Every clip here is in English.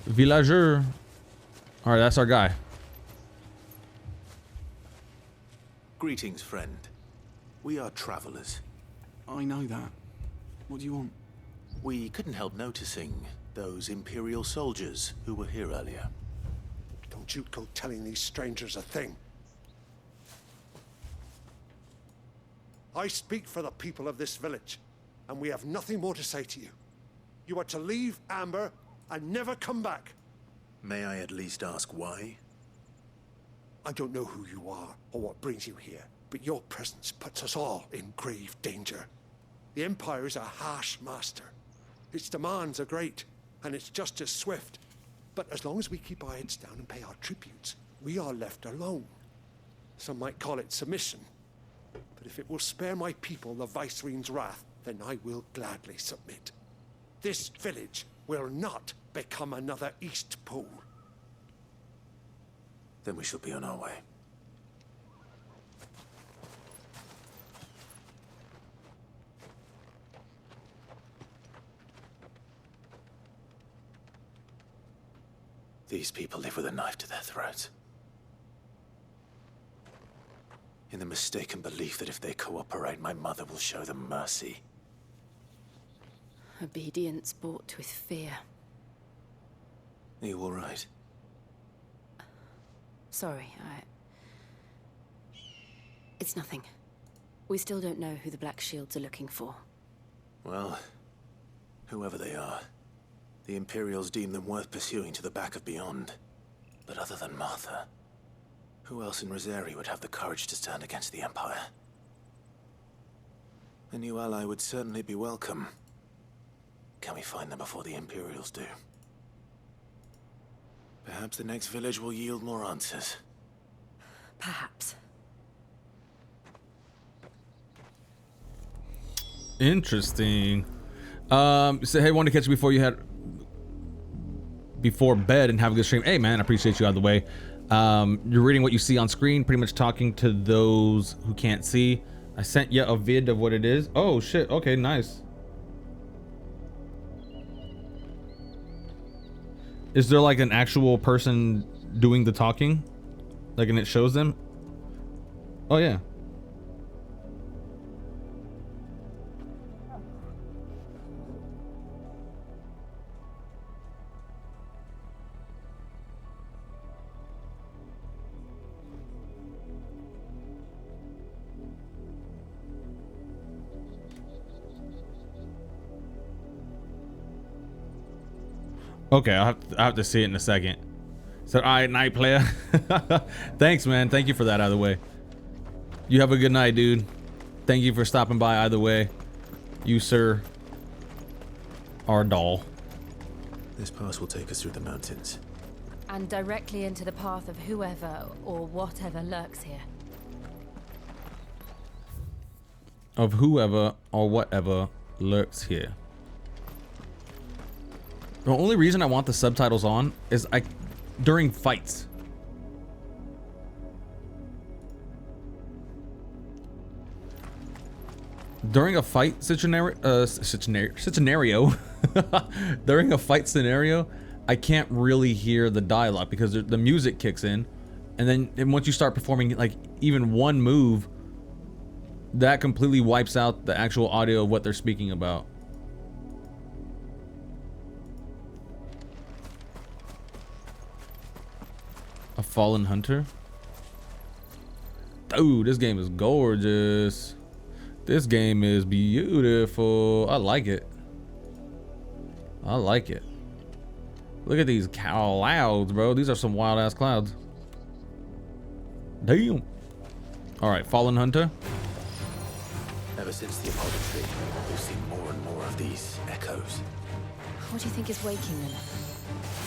Villageur. All right, that's our guy. Greetings, friend. We are travelers. I know that. What do you want? We couldn't help noticing those Imperial soldiers who were here earlier. Don't you go telling these strangers a thing. I speak for the people of this village, and we have nothing more to say to you. You are to leave Amber and never come back. May I at least ask why? I don't know who you are or what brings you here, but your presence puts us all in grave danger. The Empire is a harsh master. Its demands are great, and its justice swift. But as long as we keep our heads down and pay our tributes, we are left alone. Some might call it submission. But if it will spare my people the Viceroy's wrath, then I will gladly submit. This village will not become another East Pole. Then we shall be on our way. These people live with a knife to their throats. In the mistaken belief that if they cooperate, my mother will show them mercy. Obedience bought with fear. Are you all right? Sorry, It's nothing. We still don't know who the Black Shields are looking for. Well, whoever they are, the Imperials deem them worth pursuing to the back of beyond. But other than Martha, who else in Rosari would have the courage to stand against the Empire? A new ally would certainly be welcome. Can we find them before the Imperials do? Perhaps the next village will yield more answers. Perhaps. Interesting. So hey, wanted to catch you before bed and have a good stream. Hey man, I appreciate you out of the way. You're reading what you see on screen, pretty much talking to those who can't see. I sent you a vid of what it is. Oh shit, okay, nice. Is there like an actual person doing the talking? Like, and it shows them? Oh yeah. Okay, I'll have to see it in a second. So, all right, night player. Thanks, man. Thank you for that, either way. You have a good night, dude. Thank you for stopping by, either way. You, sir, are a doll. This pass will take us through the mountains. And directly into the path of whoever or whatever lurks here. Of whoever or whatever lurks here. The only reason I want the subtitles on is during fights. During a fight scenario, during a fight scenario, I can't really hear the dialogue because the music kicks in, and once you start performing like even one move, that completely wipes out the actual audio of what they're speaking about. A fallen hunter? Dude, this game is gorgeous. This game is beautiful. I like it. I like it. Look at these clouds, bro. These are some wild ass clouds. Damn. All right, fallen hunter. Ever since the Apollo tree, we've seen more and more of these echoes. What do you think is waking them?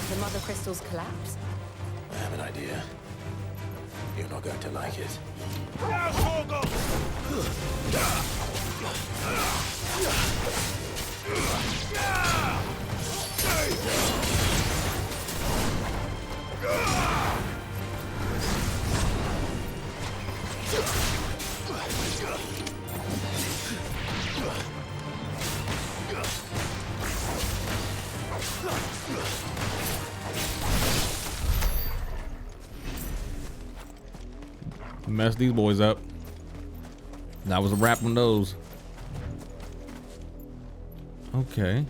The mother crystals collapse? I have an idea. You're not going to like it. Mess these boys up. That was a wrap on those. Okay.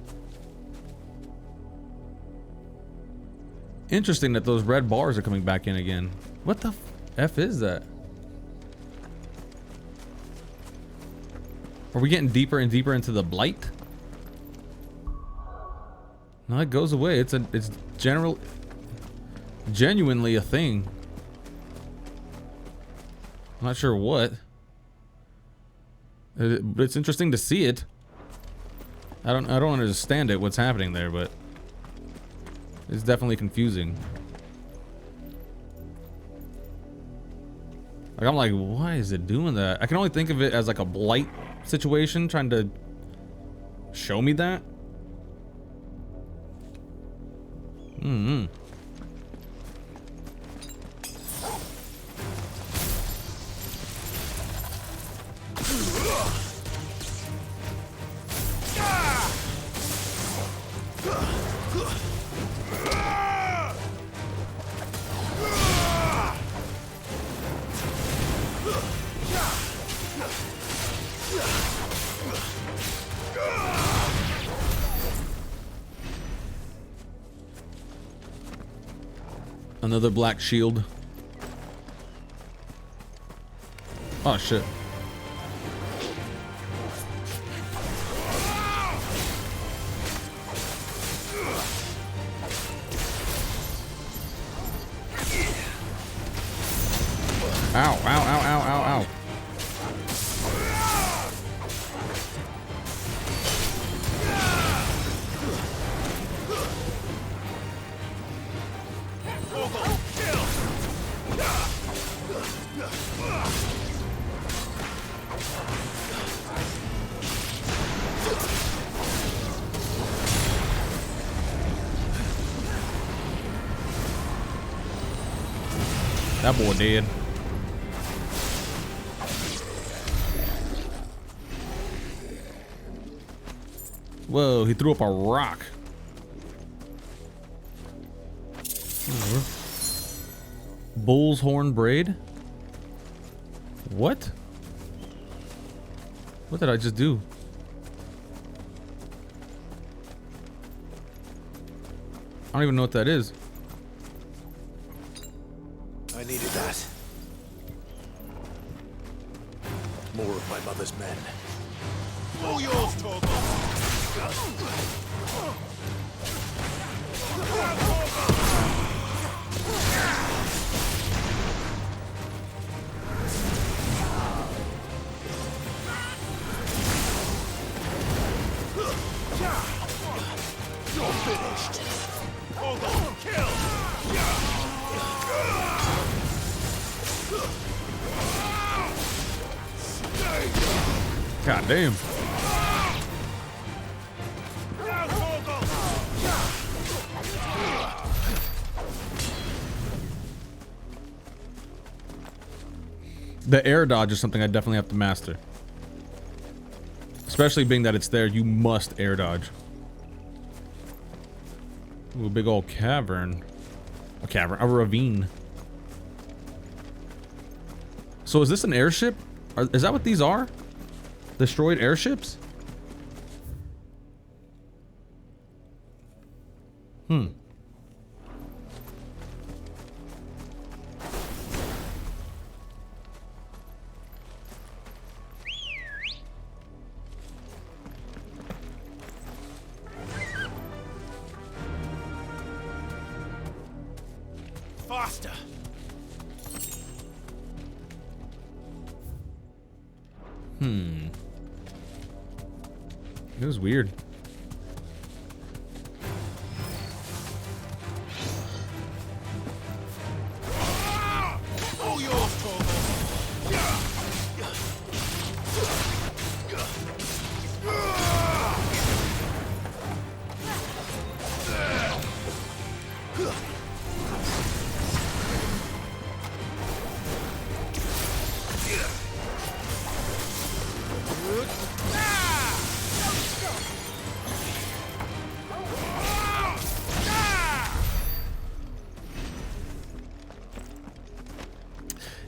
Interesting that those red bars are coming back in again. What the F is that? Are we getting deeper and deeper into the blight? No, it goes away. It's genuinely a thing. I'm not sure what. But it's interesting to see it. I don't understand it, what's happening there, but it's definitely confusing. Like, I'm like, why is it doing that? I can only think of it as like a blight situation, trying to show me that. Mm-hmm. Another black shield. Oh shit. Ow, ow, ow, ow, ow, ow. That boy dead. Whoa, he threw up a rock. Bull's horn braid? What? What did I just do? I don't even know what that is. I needed that. More of my mother's men. All yours, Torgal. You're finished. Torgal, kill. God damn. The air dodge is something I definitely have to master. Especially being that it's there, you must air dodge. Ooh, a big old cavern. A cavern, a ravine. So is this an airship? Is that what these are? Destroyed airships? Hmm. Faster. Hmm. It was weird. All yours, Torgal.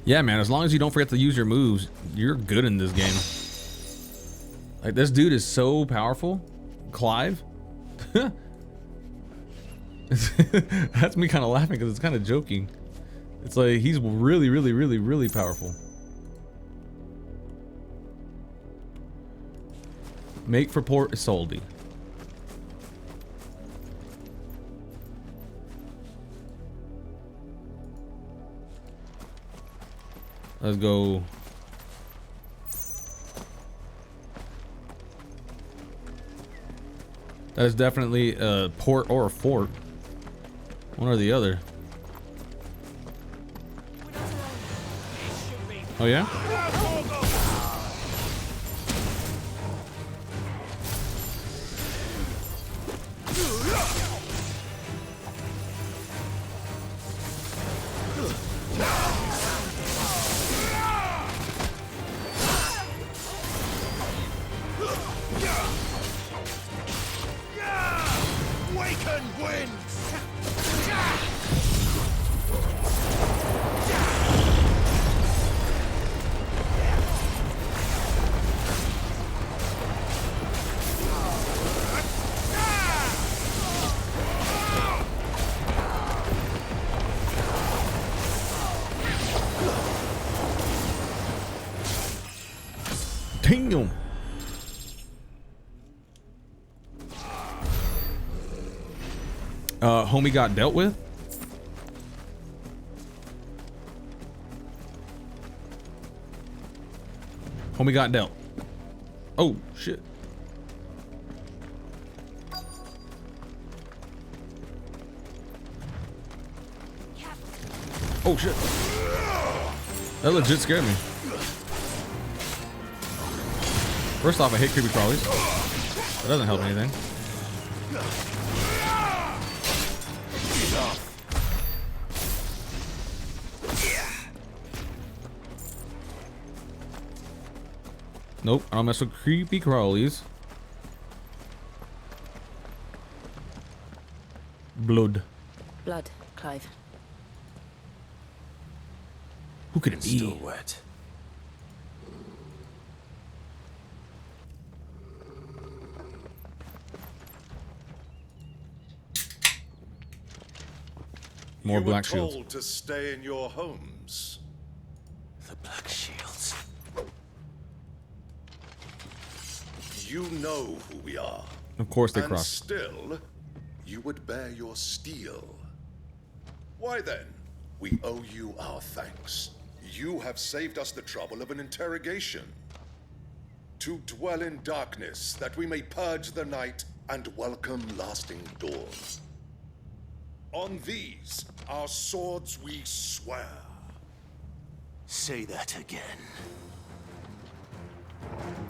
Yeah, man, as long as you don't forget to use your moves, you're good in this game. Like, this dude is so powerful. Clive. That's me kind of laughing because it's kind of joking. It's like, he's really, really, really, really powerful. Make for Port Isolde. Let's go. That's definitely a port or a fort. One or the other. Oh yeah? Waken winds! Damn. Homie got dealt with. Homie got dealt. Oh shit. Oh shit. That legit scared me. First off, I hate creepy crawlies. That doesn't help anything. Nope, I don't mess with creepy crawlies. Blood. Blood, Clive. Who could it be? Still wet. More You black were shields. told to stay in your homes. The Black Shields. You know who we are. Of course they And cross. still, you would bear your steel. Why then, we owe you our thanks. You have saved us the trouble of an interrogation. To dwell in darkness, that we may purge the night and welcome lasting dawn. On these, our swords we swear. Say that again.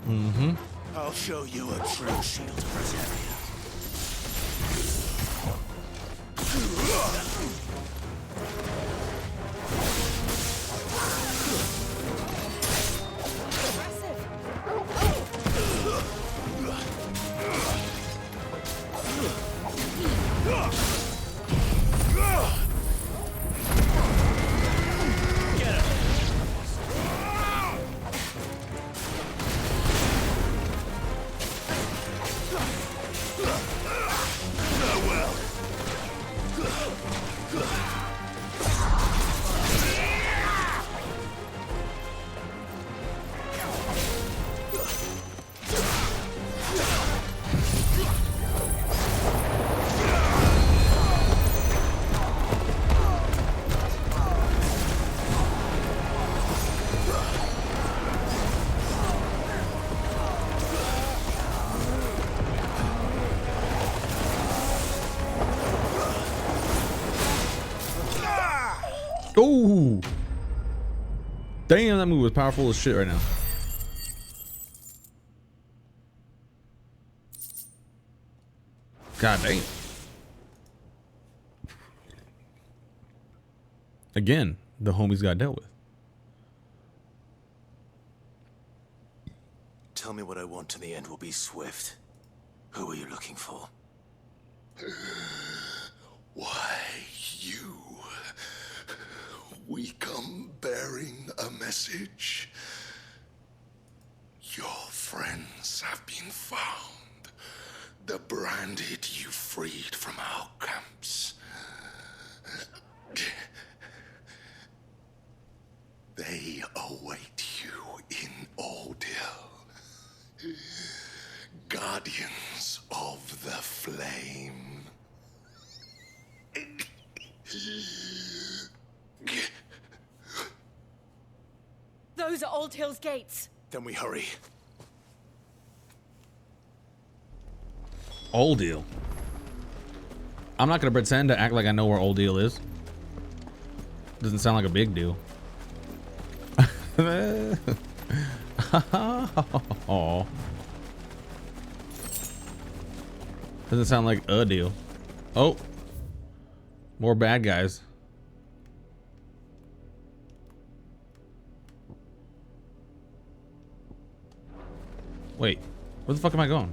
Mm-hmm. I'll show you a true shield of Rosaria. Oh, damn, that move was powerful as shit right now. God damn. Again, the homies got dealt with. Tell me what I want and the end will be swift. Who are you looking for? Why, you. We come bearing message. Your friends have been found. The branded you freed from our camps. They await you in Ordil. Guardians of the Flame. Those are Old Hill's gates. Then we hurry. Old deal. I'm not gonna pretend to act like I know where Old Deal is. Doesn't sound like a big deal. Oh. Doesn't sound like a deal. Oh. More bad guys. Wait. Where the fuck am I going?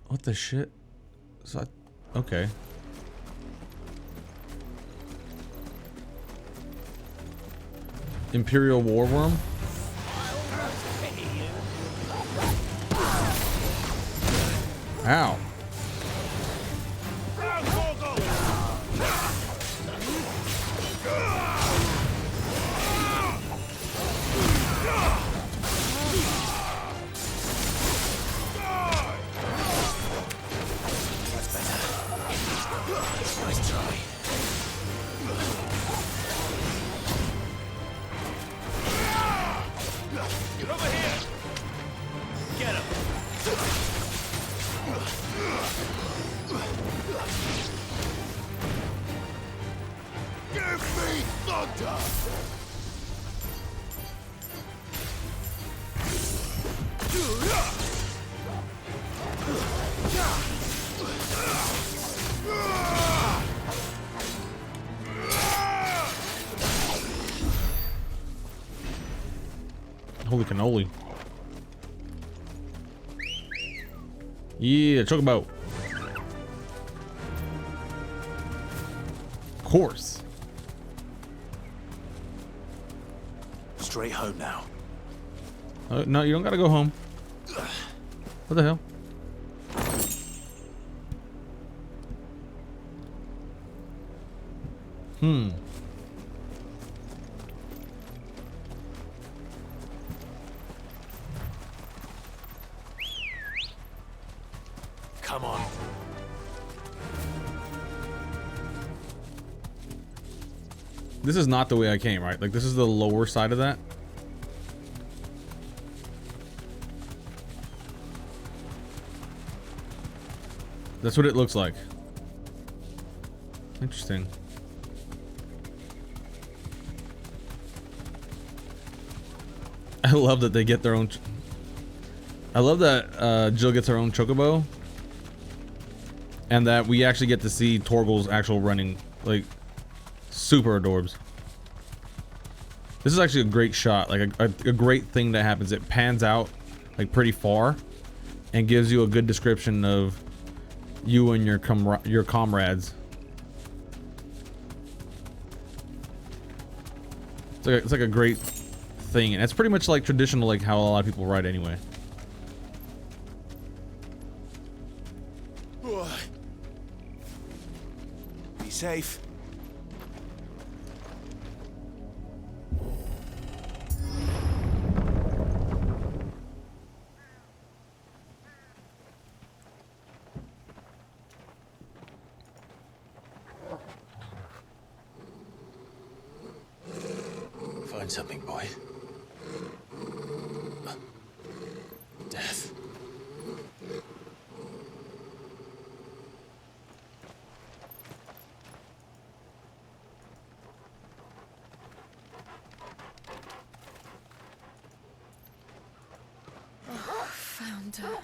What the shit? Okay. Imperial War Worm? Ow. Nice try. Get over here! Get him! Give me thunder! Holy cannoli. Yeah, chocobo. Of course. Straight home now. No, you don't gotta go home. What the hell? Come on. This is not the way I came, right? Like, this is the lower side of that. That's what it looks like. Interesting. I love that they get their own. I love that Jill gets her own chocobo, and that we actually get to see Torgal's actual running, like, super adorbs. This is actually a great shot, like a great thing that happens. It pans out like pretty far, and gives you a good description of you and your comrades. It's like a great thing, and it's pretty much like traditional, like how a lot of people ride anyway. Be safe. Find something, boy. Death. Found her.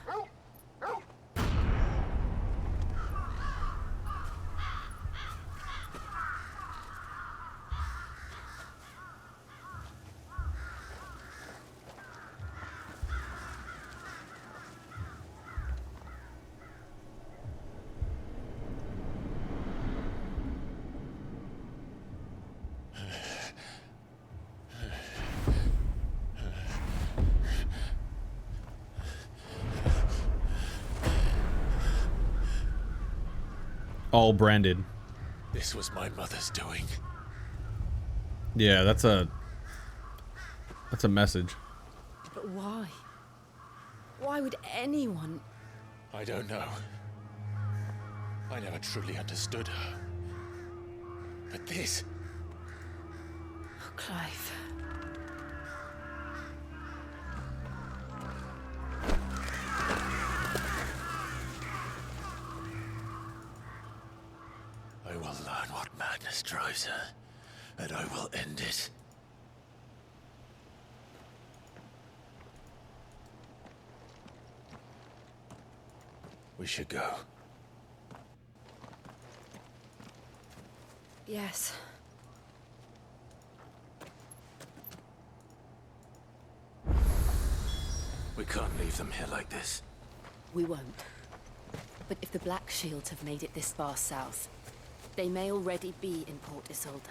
all branded. This was my mother's doing. Yeah, that's a message. But why? Why would anyone? I don't know. I never truly understood her. But this... Oh, Clive. I will learn what madness drives her, and I will end it. We should go. Yes. We can't leave them here like this. We won't. But if the Black Shields have made it this far south, they may already be in Port Isolde.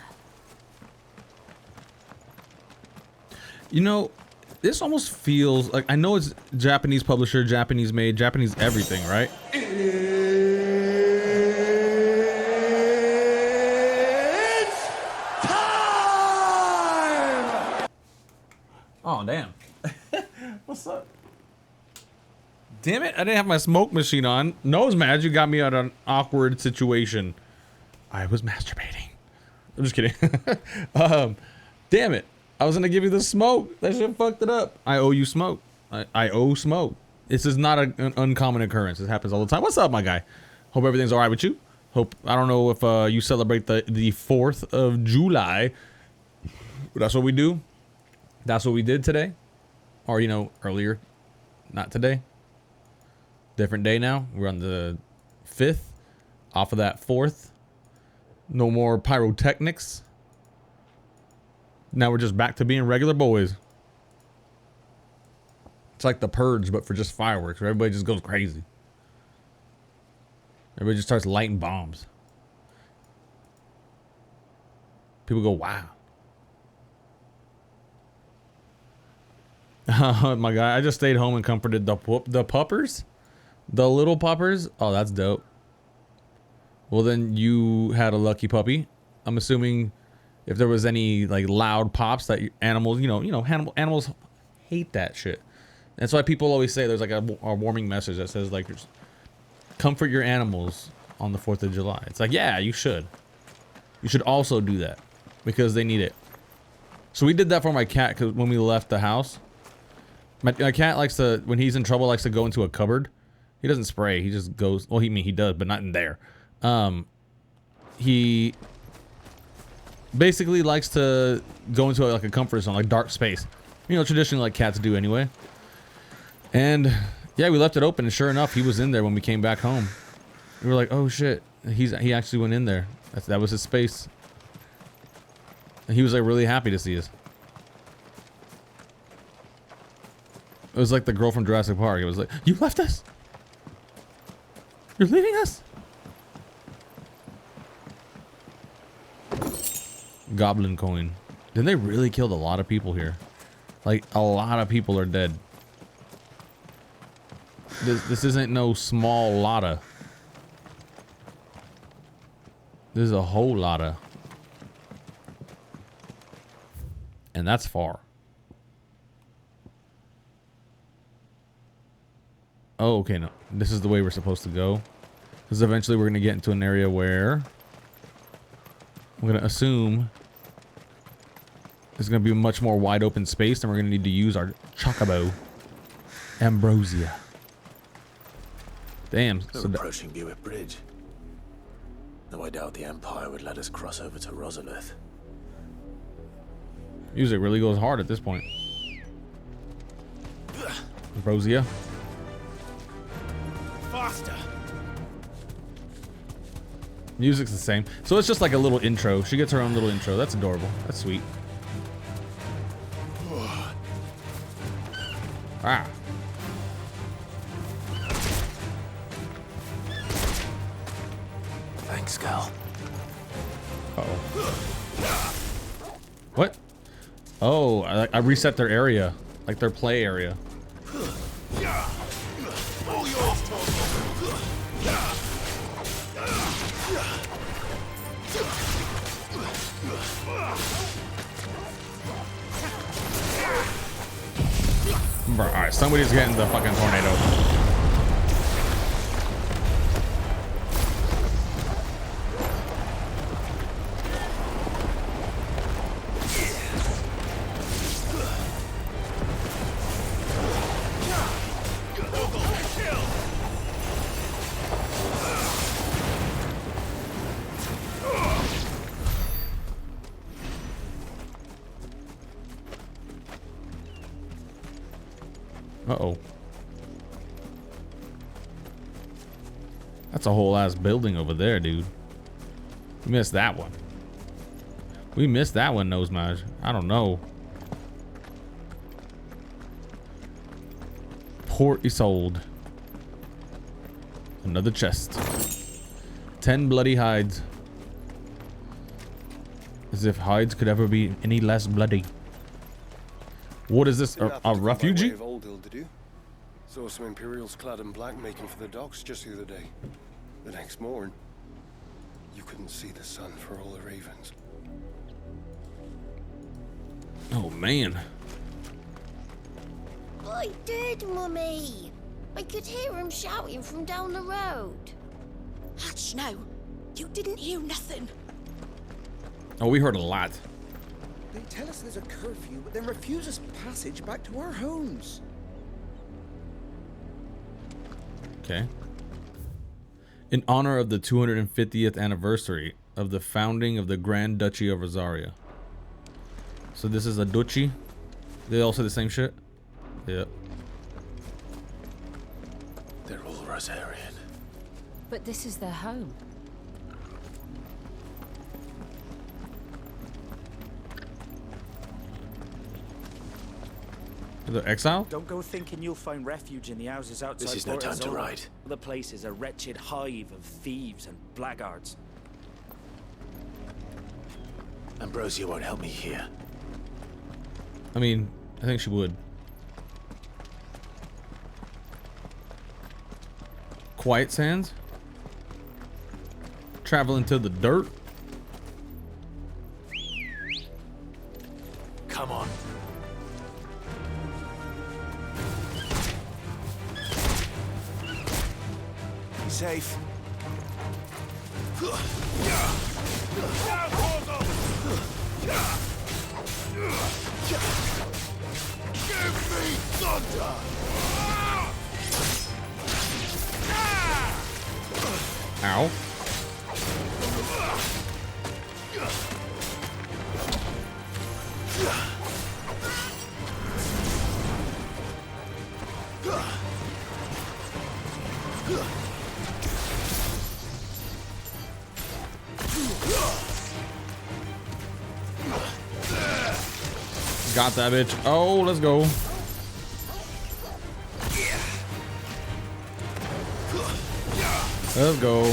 You know, this almost feels like, I know it's Japanese publisher, Japanese made, Japanese everything, right? It's time! Oh, damn. What's up? Damn it, I didn't have my smoke machine on. Nose Mad, you got me out of an awkward situation. I was masturbating. I'm just kidding. Damn it. I was gonna give you the smoke. That shit fucked it up. I owe you smoke. I owe smoke. This is not an uncommon occurrence. This happens all the time. What's up, my guy? Hope everything's all right with you. Hope, I don't know if you celebrate the 4th of July. But that's what we do. That's what we did today. Or, you know, earlier. Not today. Different day now. We're on the 5th. Off of that 4th. No more pyrotechnics. Now we're just back to being regular boys. It's like the Purge, but for just fireworks, where everybody just goes crazy. Everybody just starts lighting bombs. People go, wow. My guy, I just stayed home and comforted the puppers. The little puppers. Oh, that's dope. Well, then you had a lucky puppy. I'm assuming if there was any like loud pops that animals, animals hate that shit. That's why people always say there's like a warming message that says like, comfort your animals on the 4th of July. It's like, yeah, you should. You should also do that because they need it. So we did that for my cat because when we left the house, my cat likes to, when he's in trouble, likes to go into a cupboard. He doesn't spray. He just goes. Well, he does, but not in there. He basically likes to go into like a comfort zone, like dark space. You know, traditionally like cats do anyway. And yeah, we left it open, and sure enough, he was in there when we came back home. We were like, oh shit, he actually went in there. That was his space. And he was like really happy to see us. It was like the girl from Jurassic Park. It was like, you left us? You're leaving us? Goblin coin. Didn't they really killed a lot of people here? Like, a lot of people are dead. This isn't no small lotta. This is a whole lotta. And that's far. Oh, okay, no. This is the way we're supposed to go. Because eventually we're going to get into an area where I'm going to assume there's going to be a much more wide open space, and we're going to need to use our chocobo. Ambrosia. Damn. We're approaching Buick Bridge. Though I doubt the Empire would let us cross over to Rosalith. Music really goes hard at this point. Ambrosia. Faster! Music's the same. So it's just like a little intro. She gets her own little intro. That's adorable. That's sweet. Ah. Thanks, Gal. Uh-oh. What? Oh, I reset their area. Like their play area. Bro, all right, somebody's getting the fucking tornado. Uh-oh. That's a whole ass building over there, dude. We missed that one. We missed that one, Nosemage. I don't know. Port Isolde. Another chest. 10 bloody hides. As if hides could ever be any less bloody. What is this? A refugee? Saw some Imperials clad in black making for the docks just the other day. The next morning, you couldn't see the sun for all the ravens. Oh man. I did, Mummy. I could hear him shouting from down the road. Hush now. You didn't hear nothing. Oh, we heard a lot. They tell us there's a curfew, but then refuse us passage back to our homes. Okay. In honor of the 250th anniversary of the founding of the Grand Duchy of Rosaria. So this is a duchy. They all say the same shit? Yep. They're all Rosarian. But this is their home. The exile? Don't go thinking you'll find refuge in the houses outside. This is no time to ride. The place is a wretched hive of thieves and blackguards. Ambrosia won't help me here. I mean, I think she would. Quiet Sands? Travel into the dirt? Come on. Be safe. Give me thunder! Ow. Got that bitch. Oh, let's go. Let's go.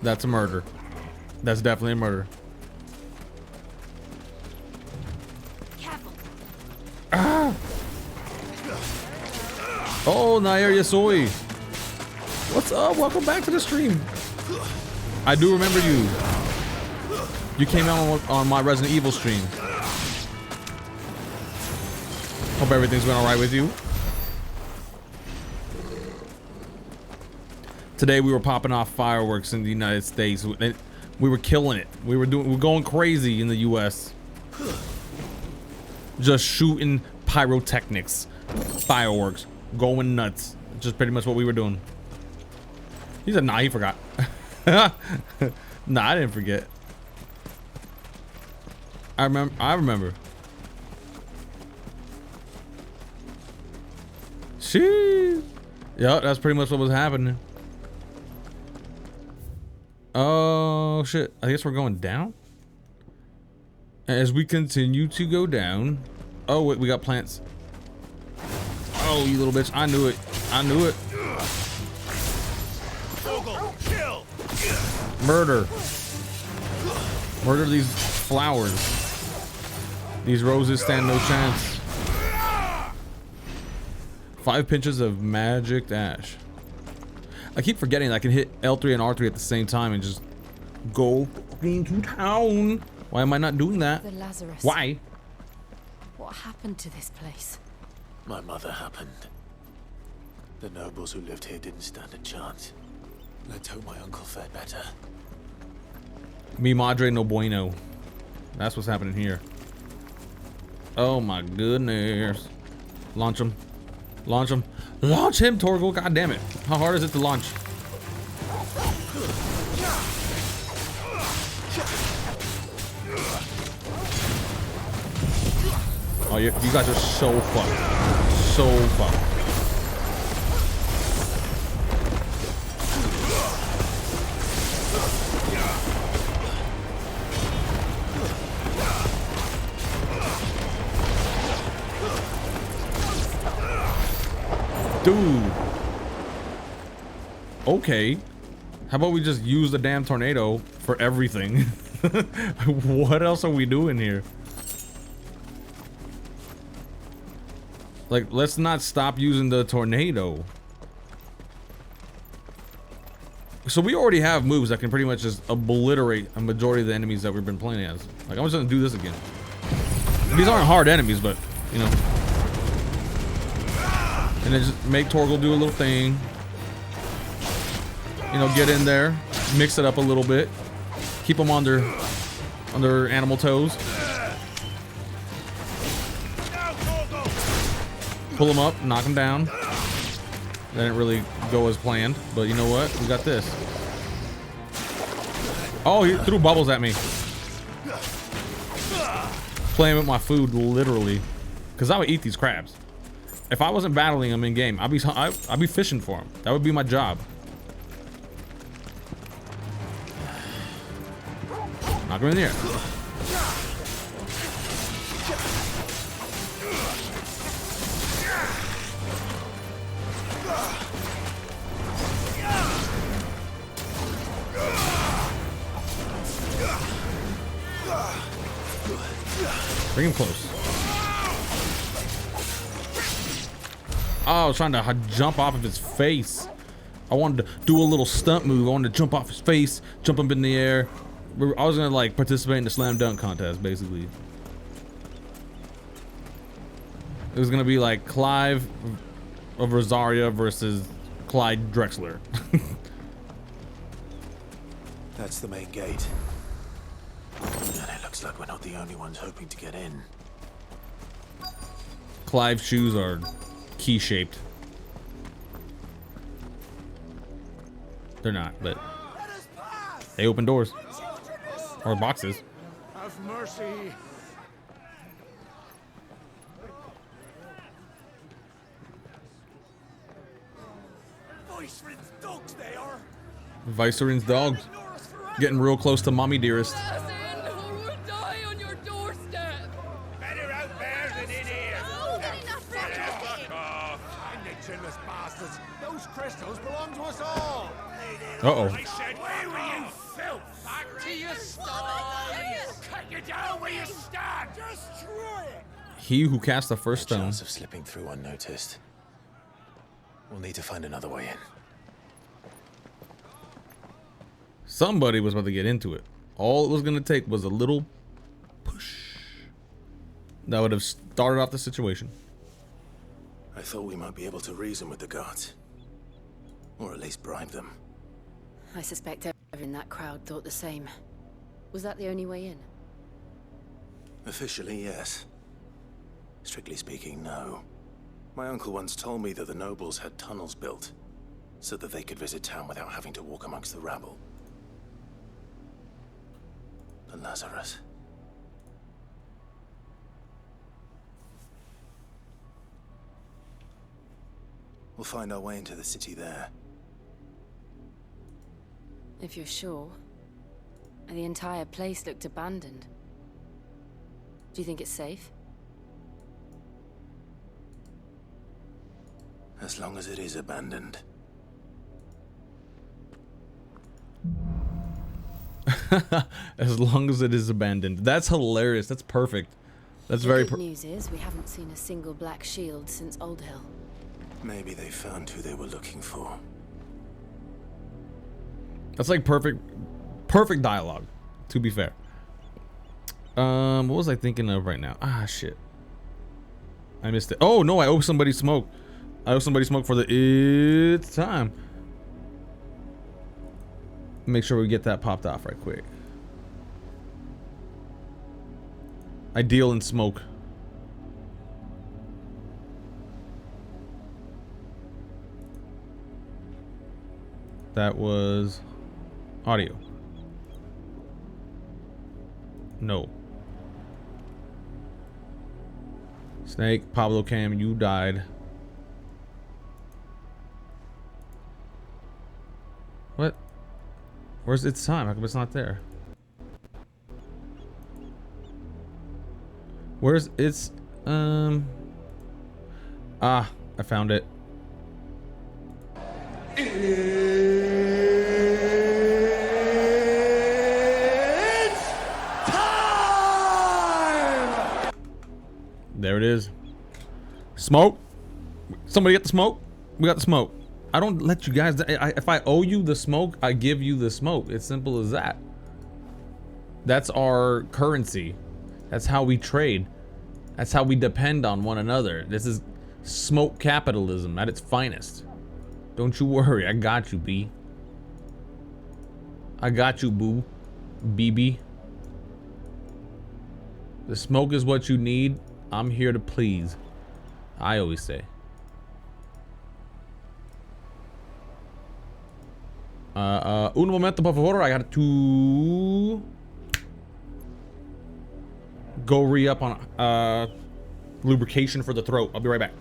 That's a murder. That's definitely a murder. Ah! Oh, Nair Yasoi. What's up? Welcome back to the stream. I do remember you. You came out on my Resident Evil stream. Hope everything's been alright with you. Today we were popping off fireworks in the United States. We were killing it. We're going crazy in the US. Just shooting pyrotechnics, fireworks, going nuts. Just pretty much what we were doing. He said, nah, he forgot. Nah, I didn't forget. I remember. Sheesh. Yep, that's pretty much what was happening. Oh shit. I guess we're going down. As we continue to go down. Oh wait, we got plants. Oh, you little bitch. I knew it. I knew it. Murder. Murder these flowers. These roses stand no chance. 5 pinches of magic ash. I keep forgetting I can hit L3 and R3 at the same time and just go into town. Why am I not doing that? The Lazarus. Why? What happened to this place? My mother happened. The nobles who lived here didn't stand a chance. Let's hope my uncle fared better. Mi madre no bueno. That's what's happening here. Oh my goodness. Launch him. Launch him. Launch him, Torgal. God damn it. How hard is it to launch? Oh, you guys are so fucked. So fucked. Dude. Okay. How about we just use the damn tornado for everything? What else are we doing here? Like, let's not stop using the tornado. So we already have moves that can pretty much just obliterate a majority of the enemies that we've been playing as. Like, I'm just gonna do this again. These aren't hard enemies, but, you know. And then just make Torgal do a little thing. You know, get in there, mix it up a little bit, keep them on their animal toes. Pull them up, knock them down. That didn't really go as planned, but you know what? We got this. Oh, he threw bubbles at me. Playing with my food, literally, because I would eat these crabs. If I wasn't battling them in game, I'd be fishing for them. That would be my job. Knock him in the air. Bring him close. Oh, I was trying to jump off of his face. I wanted to do a little stunt move. I wanted to jump off his face, jump up in the air. I was gonna like participate in the slam dunk contest, basically. It was gonna be like Clive of Rosaria versus Clyde Drexler. That's the main gate. And it looks like we're not the only ones hoping to get in. Clive's shoes are key-shaped. They're not, but they open doors. Or boxes. Have mercy. Viceroy's dogs they are. Viceroy's dogs. Getting real close to Mommy Dearest. Those crystals belong to us all. Uh-oh. I said, where were you, filth? Back to your sties. Cut you down where you stand. Destroy it. He who cast the first stone. Chance of slipping through unnoticed. We'll need to find another way in. Somebody was about to get into it. All it was going to take was a little push. That would have started off the situation. I thought we might be able to reason with the guards. Or at least bribe them. I suspect everyone in that crowd thought the same. Was that the only way in? Officially, yes. Strictly speaking, no. My uncle once told me that the nobles had tunnels built, so that they could visit town without having to walk amongst the rabble. The Lazarus. We'll find our way into the city there. If you're sure. The entire place looked abandoned. Do you think it's safe? As long as it is abandoned. As long as it is abandoned. That's hilarious. That's perfect. That's very good news is we haven't seen a single black shield since Old Hill. Maybe they found who they were looking for. That's like perfect dialogue, to be fair. What was I thinking of right now? Ah, shit. I missed it. Oh no, I owe somebody smoke. I owe somebody smoke for the it's time. Make sure we get that popped off right quick. I deal in smoke. That was audio. No. Snake, Pablo Cam, you died. What? Where's its time? How come it's not there? Where's its I found it. It's time! There it is. Smoke. Somebody get the smoke. We got the smoke. I don't let you guys. If I owe you the smoke, I give you the smoke. It's simple as that. That's our currency. That's how we trade. That's how we depend on one another. This is smoke capitalism at its finest. Don't you worry. I got you, B. I got you, boo. BB. The smoke is what you need. I'm here to please. I always say. Un momento, por favor. I got to go re-up on lubrication for the throat. I'll be right back.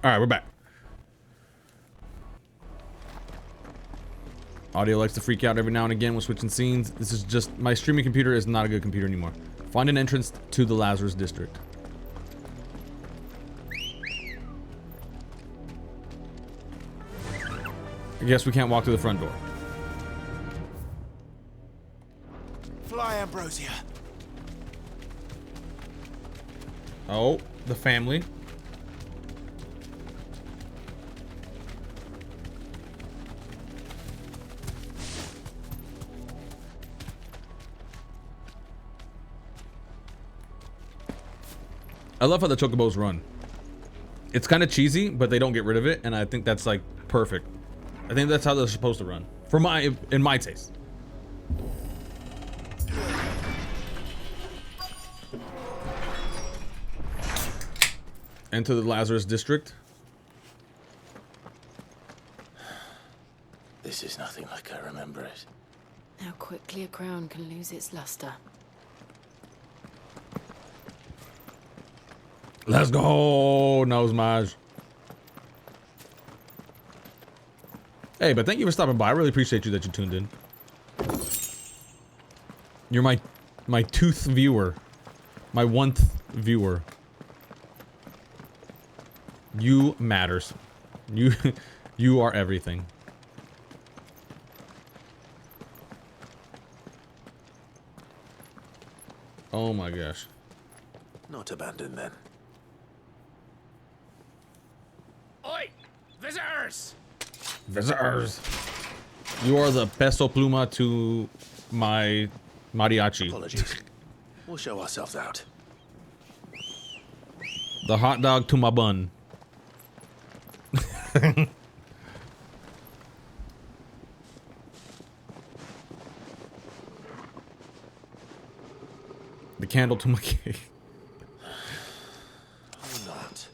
All right, we're back. Audio likes to freak out every now and again when switching scenes. This is just, my streaming computer is not a good computer anymore. Find an entrance to the Lazarus District. I guess we can't walk through the front door. Fly, Ambrosia. Oh, the family. I love how the chocobos run. It's kind of cheesy, but they don't get rid of it, and I think that's like perfect. I think that's how they're supposed to run, in my taste. Enter the Lazarus District. This is nothing like I remember it. How quickly a crown can lose its luster. Let's go, Nosemage. Hey, but thank you for stopping by. I really appreciate you that you tuned in. You're my tooth viewer. My 1th viewer. You matters. You are everything. Oh my gosh. Not abandoned then. Oi! Visitors! Visitors. You are the peso pluma to my mariachi. Apologies. We'll show ourselves out. The hot dog to my bun. The candle to my cake. Or not.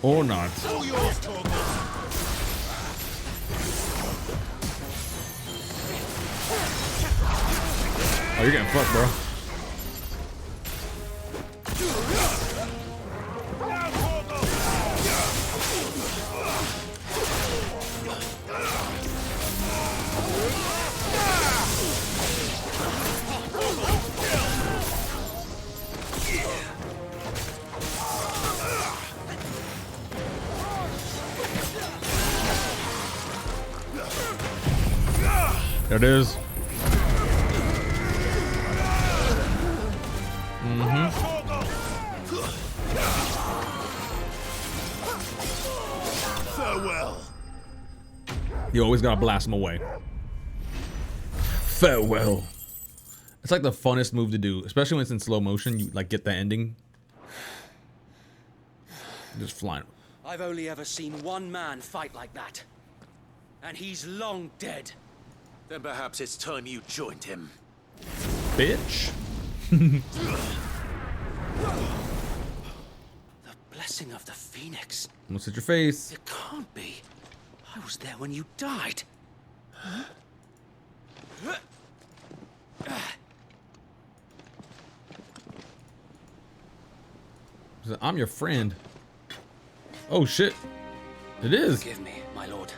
Or not. All yours, Torgo. Oh, you're getting fucked, bro. There it is. Farewell. You always gotta blast them away. Farewell. It's like the funnest move to do, especially when it's in slow motion. You like get the ending. Just flying. I've only ever seen one man fight like that. And he's long dead. Then perhaps it's time you joined him. Bitch. The blessing of the Phoenix. Almost hit your face. It can't be. I was there when you died. I'm your friend. Oh shit. It is. Forgive me, my lord.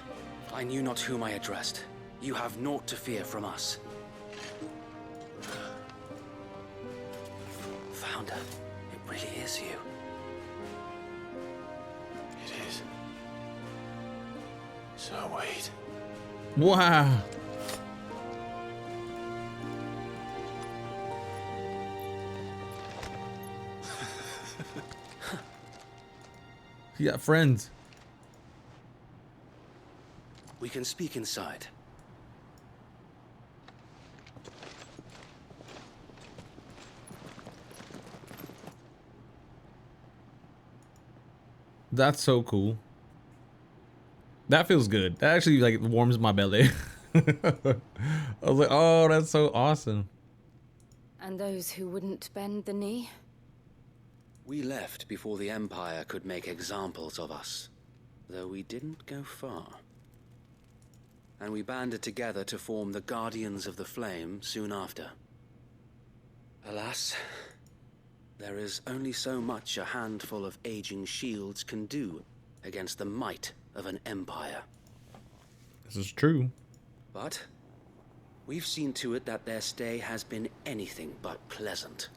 I knew not whom I addressed. You have naught to fear from us. Founder, it really is you. It is. So wait. Wow. You got friends. We can speak inside. That's so cool. That feels good. That actually like warms my belly. I was like, oh, that's so awesome. And those who wouldn't bend the knee? We left before the Empire could make examples of us, though we didn't go far. And we banded together to form the Guardians of the Flame soon after. Alas, there is only so much a handful of aging shields can do against the might of an empire. This is true. But we've seen to it that their stay has been anything but pleasant.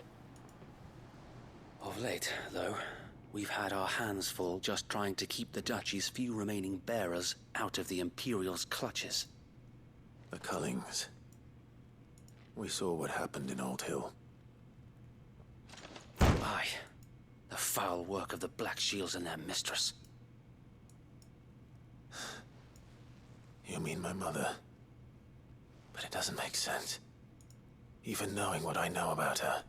Of late, though, we've had our hands full just trying to keep the Duchy's few remaining bearers out of the Imperial's clutches. The Cullings. We saw what happened in Old Hill. Aye, the foul work of the Black Shields and their mistress. You mean my mother? But it doesn't make sense. Even knowing what I know about her.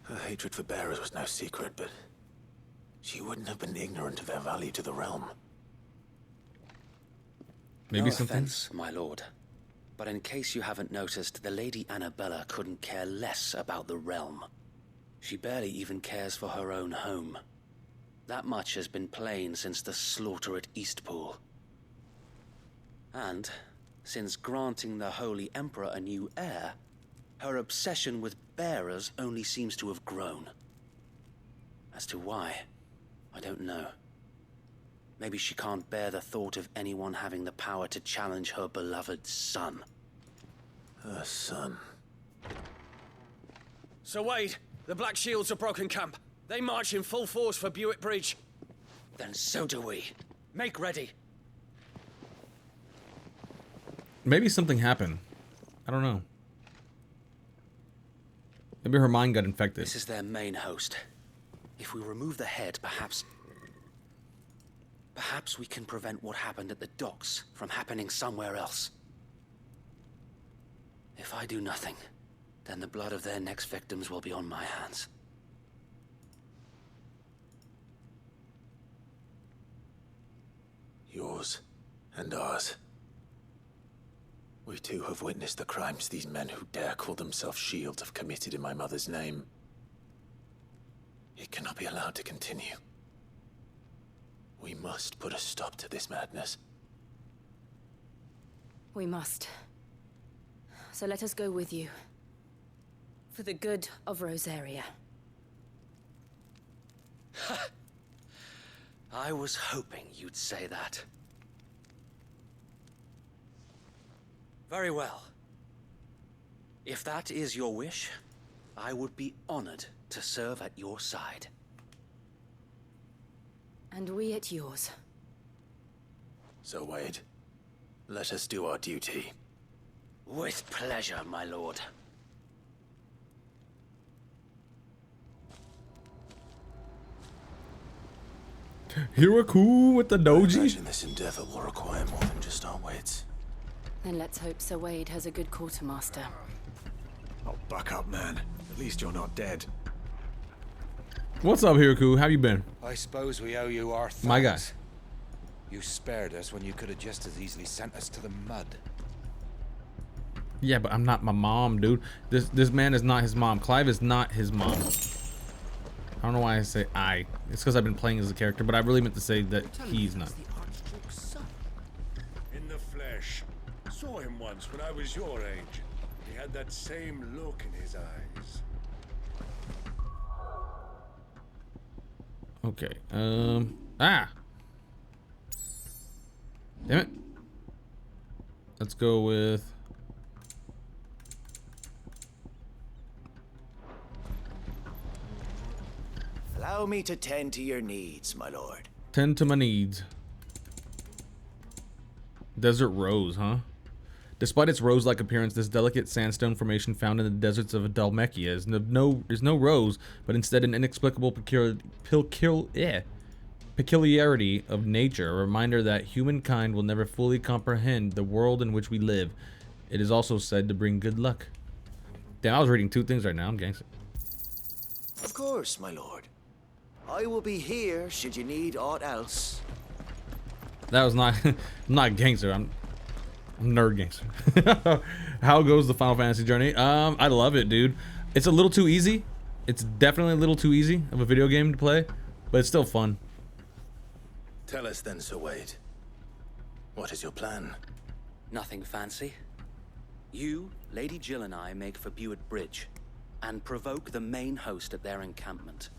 Her hatred for bearers was no secret, but she wouldn't have been ignorant of their value to the realm. Maybe no something. Offense, my lord. But in case you haven't noticed, the Lady Annabella couldn't care less about the realm. She barely even cares for her own home. That much has been plain since the slaughter at Eastpool. And since granting the Holy Emperor a new heir, Her obsession with bearers only seems to have grown. As to why, I don't know. Maybe she can't bear the thought of anyone having the power to challenge her beloved son. Her son. So Wade, the Black Shields have broken camp. They march in full force for Buick Bridge. Then so do we. Make ready. Maybe something happened. I don't know. Maybe her mind got infected. This is their main host. If we remove the head, perhaps we can prevent what happened at the docks from happening somewhere else. If I do nothing, then the blood of their next victims will be on my hands. Yours and ours. We too have witnessed the crimes these men who dare call themselves Shields have committed in my mother's name. It cannot be allowed to continue. We must put a stop to this madness. We must. So let us go with you. For the good of Rosaria. I was hoping you'd say that. Very well. If that is your wish, I would be honored to serve at your side. And we at yours. So, Wade, let us do our duty. With pleasure, my lord. Hiraku with the I doji. imagine this endeavor will require more than just our wits. Then let's hope Sir Wade has a good quartermaster. Oh, buck up, man. At least you're not dead. What's up, Hiraku? How you been? I suppose we owe you our thanks. My guy. You spared us when you could have just as easily sent us to the mud. Yeah, but I'm not my mom, dude. This man is not his mom. Clive is not his mom. I don't know why I say I. It's because I've been playing as a character, but I really meant to say that he's not. In the flesh. Saw him once when I was your age. He had that same look in his eyes. Okay. Ah. Damn it. Let's go with. Allow me to tend to your needs, my lord. Tend to my needs. Desert rose, huh? Despite its rose-like appearance, this delicate sandstone formation found in the deserts of Dhalmekia is no rose, but instead an inexplicable peculiarity of nature, a reminder that humankind will never fully comprehend the world in which we live. It is also said to bring good luck. Damn, I was reading two things right now. I'm gangster. Of course, my lord. I will be here should you need aught else. That was not I'm not gangster. I'm nerd gangster. How goes the Final Fantasy journey? I love it, dude. It's a little too easy. It's definitely a little too easy of a video game to play, but it's still fun. Tell us then, Sir Wade. What is your plan? Nothing fancy. You, Lady Jill and I make for Buick Bridge and provoke the main host at their encampment.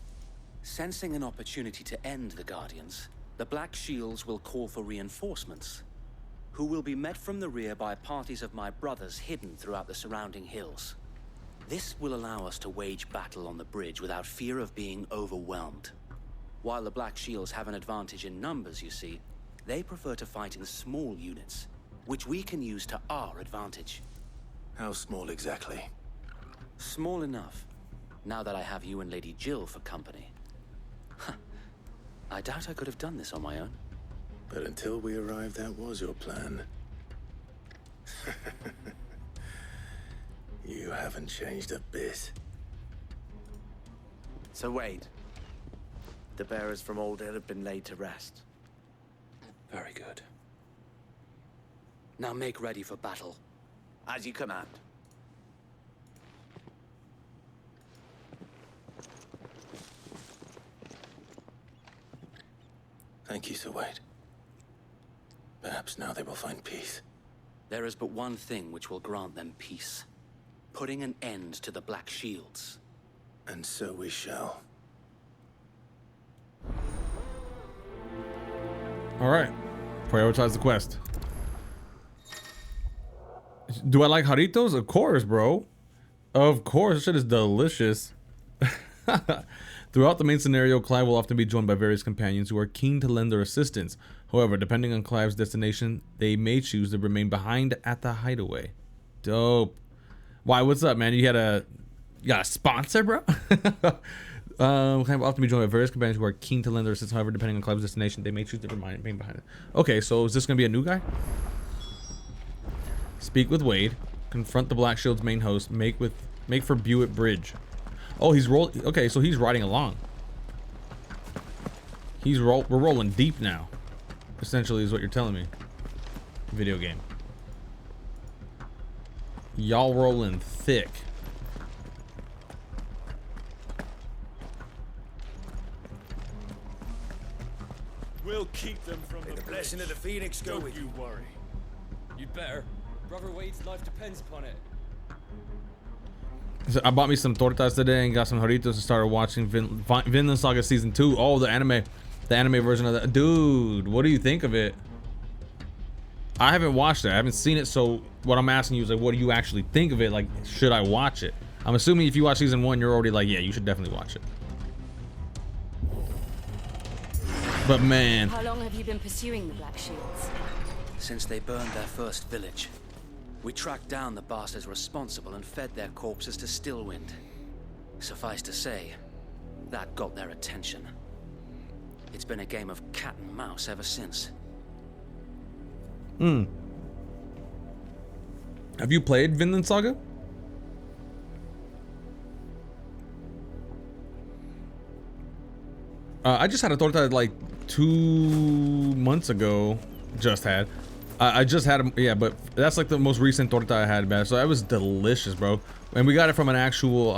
Sensing an opportunity to end the Guardians, the Black Shields will call for reinforcements, who will be met from the rear by parties of my brothers hidden throughout the surrounding hills. This will allow us to wage battle on the bridge without fear of being overwhelmed. While the Black Shields have an advantage in numbers, you see, they prefer to fight in small units, which we can use to our advantage. How small exactly? Small enough, now that I have you and Lady Jill for company. I doubt I could have done this on my own. But until we arrived, that was your plan. You haven't changed a bit. So Wade, the bearers from Old Hill have been laid to rest. Very good. Now make ready for battle. As you command. Thank you, Sir Wade. Perhaps now they will find peace. There is but one thing which will grant them peace. putting an end to the Black Shields. And so we shall. All right, prioritize the quest. Do I like Jarritos? Of course, bro. Of course, this shit is delicious. Throughout the main scenario, Clive will often be joined by various companions who are keen to lend their assistance. However, depending on Clive's destination, they may choose to remain behind at the hideaway. Dope. Why, what's up, man? You got a sponsor, bro? Clive will often be joined by various companions who are keen to lend their assistance. However, depending on Clive's destination, they may choose to remain behind. Okay, so is this gonna be a new guy? Speak with Wade. Confront the Black Shield's main host. Make for Buick Bridge. Oh, okay, so he's riding along. We're rolling deep now. Essentially is what you're telling me. Video game. Y'all rolling thick. We'll keep them from May the blessing of the Phoenix go with you. Don't you worry. You'd better. Brother Wade's life depends upon it. So I bought me some tortas today and got some Jarritos and started watching Vinland Saga Season 2. Oh, the anime version of that. Dude, what do you think of it? I haven't watched it. I haven't seen it, so what I'm asking you is like, what do you actually think of it? Like, should I watch it? I'm assuming if you watch Season 1, you're already like, yeah, you should definitely watch it. But man. How long have you been pursuing the Black Shields? Since they burned their first village. We tracked down the bastards responsible and fed their corpses to Stillwind. Suffice to say, that got their attention. It's been a game of cat and mouse ever since. Have you played Vinland Saga? I just had a torta like 2 months ago. I just had them, yeah, but that's like the most recent torta I had, man. So that was delicious, bro. And we got it from an actual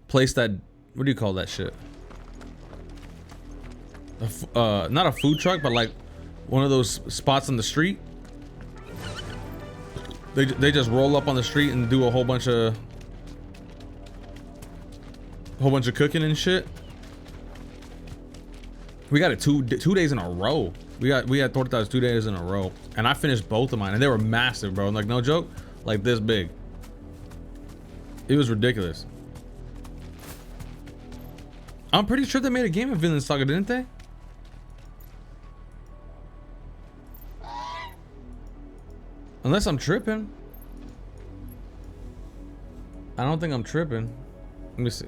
place that, what do you call that shit? Not a food truck, but like one of those spots on the street. They just roll up on the street and do a whole bunch of cooking and shit. We got it two days in a row. We had tortas 2 days in a row, and I finished both of mine, and they were massive, bro. Like, no joke, like this big. It was ridiculous. I'm pretty sure they made a game of Vinland Saga, didn't they? Unless I'm tripping. I don't think I'm tripping. Let me see.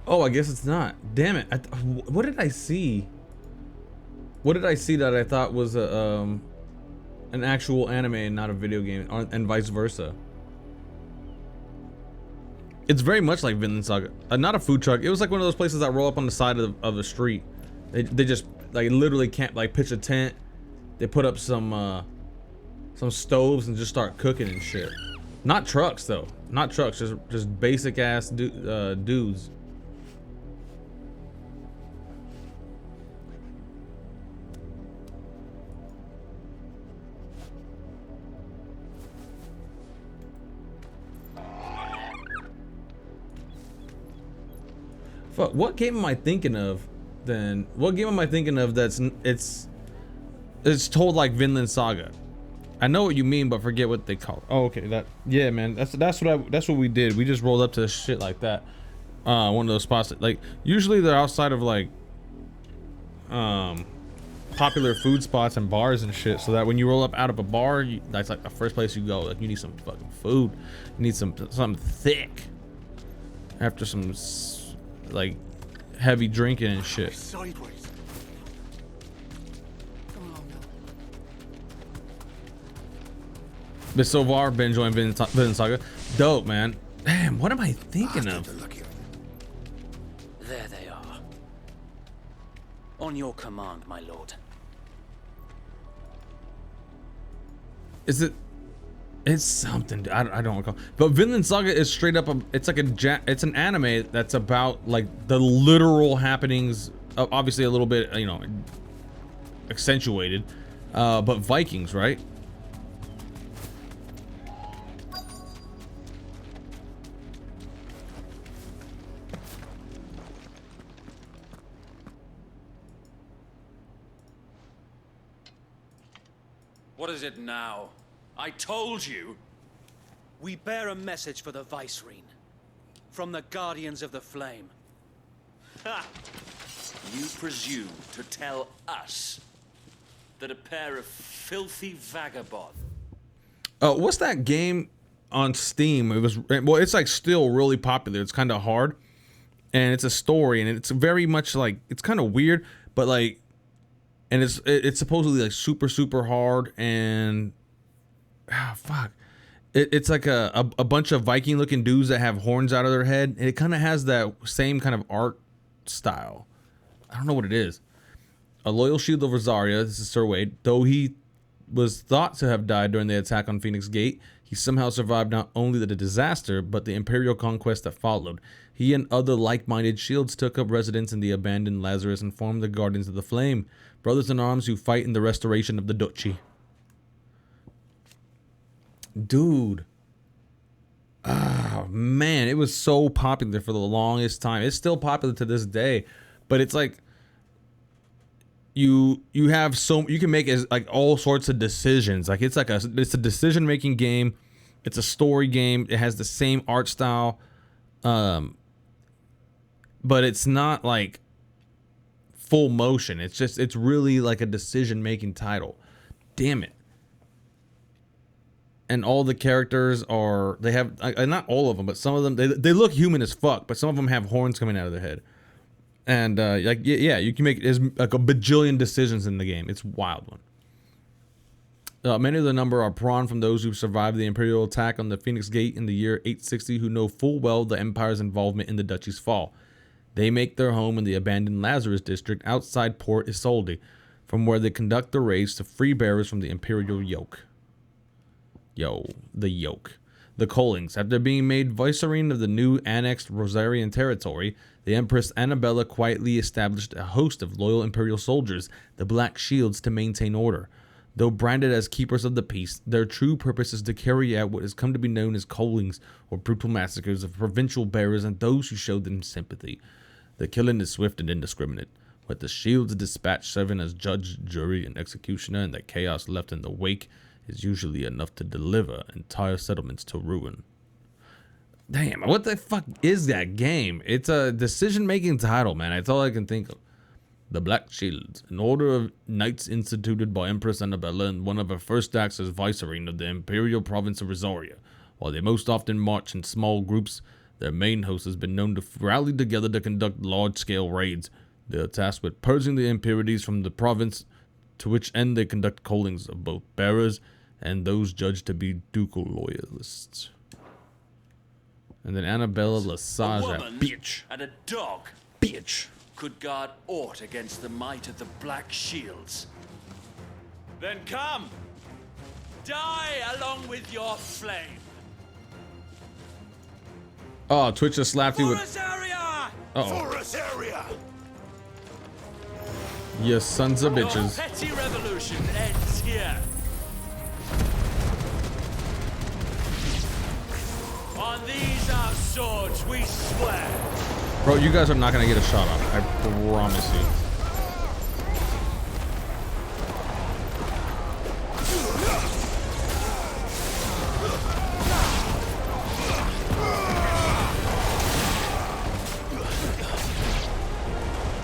Oh, I guess it's not. Damn it. What did I see? What did I see that I thought was an actual anime and not a video game, and vice versa? It's very much like Vinland Saga. Not a food truck. It was like one of those places that roll up on the side of the street. They just like literally can't like pitch a tent. They put up some stoves and just start cooking and shit. Not trucks though. Not trucks. Just basic ass dudes. Fuck, what game am I thinking of then? What game am I thinking of that's it's told like Vinland Saga? I know what you mean, but forget what they call it. Oh, okay, yeah, man, that's what we did. We just rolled up to shit like that. One of those spots that, like, usually they're outside of like popular food spots and bars and shit, so that when you roll up out of a bar, that's like the first place you go. Like, you need some fucking food, you need something thick after some like heavy drinking and shit. Sideways. Come along now. But so far, been enjoying Vinland Saga. Dope, man. Damn, what am I thinking of? There they are. On your command, my lord. Is it? It's something. I don't recall. But Vinland Saga is straight up. It's like it's an anime that's about like the literal happenings. Obviously, a little bit, you know, accentuated. But Vikings, right? What is it now? I told you. We bear a message for the Vicereine. From the Guardians of the Flame. Ha! You presume to tell us that a pair of filthy vagabonds. What's that game on Steam? It was, well, it's like still really popular. It's kind of hard, and it's a story, and it's very much like, it's kind of weird, but like, and it's supposedly like super hard, and fuck, it's like a bunch of Viking looking dudes that have horns out of their head, and it kind of has that same kind of art style. I don't know what it is. A loyal shield of Rosaria, this is Sir Wade, though he was thought to have died during the attack on Phoenix Gate, he somehow survived not only the disaster, but the Imperial conquest that followed. He and other like-minded shields took up residence in the abandoned Lazarus and formed the Guardians of the Flame, brothers in arms who fight in the restoration of the duchy. Dude. Ah, man, it was so popular for the longest time. It's still popular to this day, but it's like you have so you can make as like all sorts of decisions. Like it's a decision-making game. It's a story game. It has the same art style, but it's not like full motion. It's really like a decision-making title. Damn it. And all the characters are, they have, not all of them, but some of them, they look human as fuck, but some of them have horns coming out of their head. And like, yeah, you can make like a bajillion decisions in the game. It's a wild one. Many of the number are drawn from those who survived the Imperial attack on the Phoenix Gate in the year 860, who know full well the Empire's involvement in the duchy's fall. They make their home in the abandoned Lazarus district outside Port Isolde, from where they conduct the raids to free bearers from the Imperial yoke. The yoke. The Collings, after being made vicereine of the new annexed Rosarian territory, the Empress Annabella quietly established a host of loyal Imperial soldiers, the Black Shields, to maintain order. Though branded as keepers of the peace, their true purpose is to carry out what has come to be known as Collings, or brutal massacres of provincial bearers and those who showed them sympathy. The killing is swift and indiscriminate, with the Shields dispatched serving as judge, jury, and executioner, and the chaos left in the wake is usually enough to deliver entire settlements to ruin. Damn, what the fuck is that game? It's a decision-making title, man. That's all I can think of. The Black Shields, an order of knights instituted by Empress Annabella and one of her first acts as vicereine of the Imperial province of Rosaria. While they most often march in small groups, their main host has been known to rally together to conduct large-scale raids. They are tasked with purging the impurities from the province, to which end they conduct collings of both bearers and those judged to be ducal loyalists. And then Annabella Lesage, bitch. And a dog, bitch, could guard aught against the might of the Black Shields. Then come, die along with your flame. Oh, Twitch just slapped you with. For Rosaria! You sons of bitches. Your petty revolution ends here. On these our swords we swear. Bro, you guys are not gonna get a shot off. I promise you.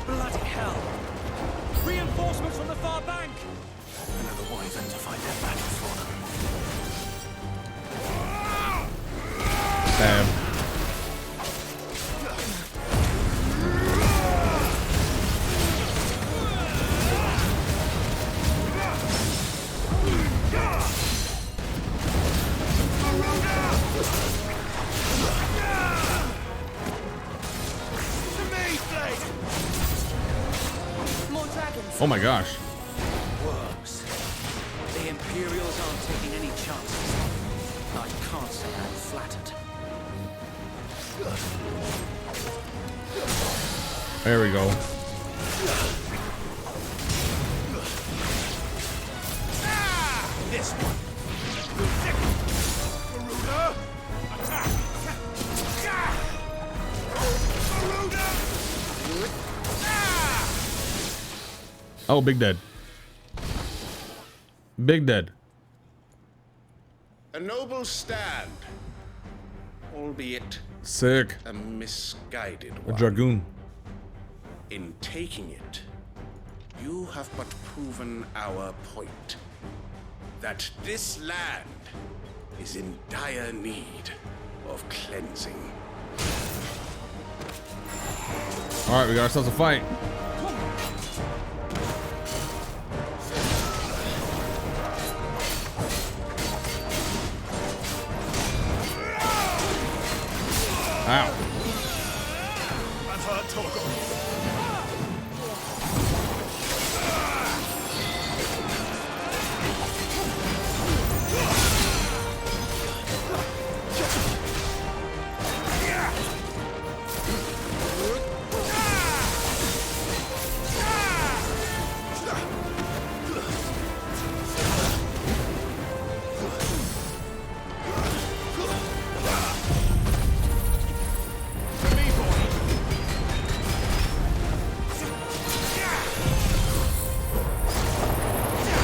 Bloody hell! Reinforcements from the far bank! Another wyvern to find their battle for them. Damn. Oh my gosh. Works. The Imperials aren't taking any chances. I can't say I'm flattered. There we go. This one. Garuda, attack! Oh, big dead. Big dead. A noble stand, albeit Sick. a misguided A one. dragoon. In taking it, you have but proven our point. That this land is in dire need of cleansing. Alright, we got ourselves a fight. Ow. I've heard Torgo.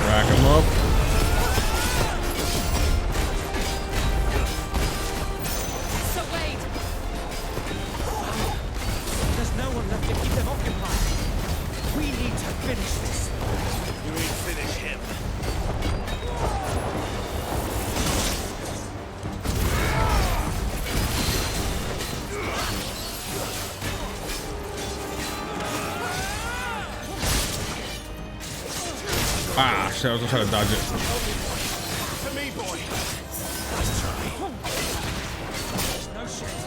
Rack him up. So wait. There's no one left to keep them occupied. We need to finish this. You ain't finish him. Ah, shit, I was gonna try to dodge it. To me, boy. Nice try. There's no shame.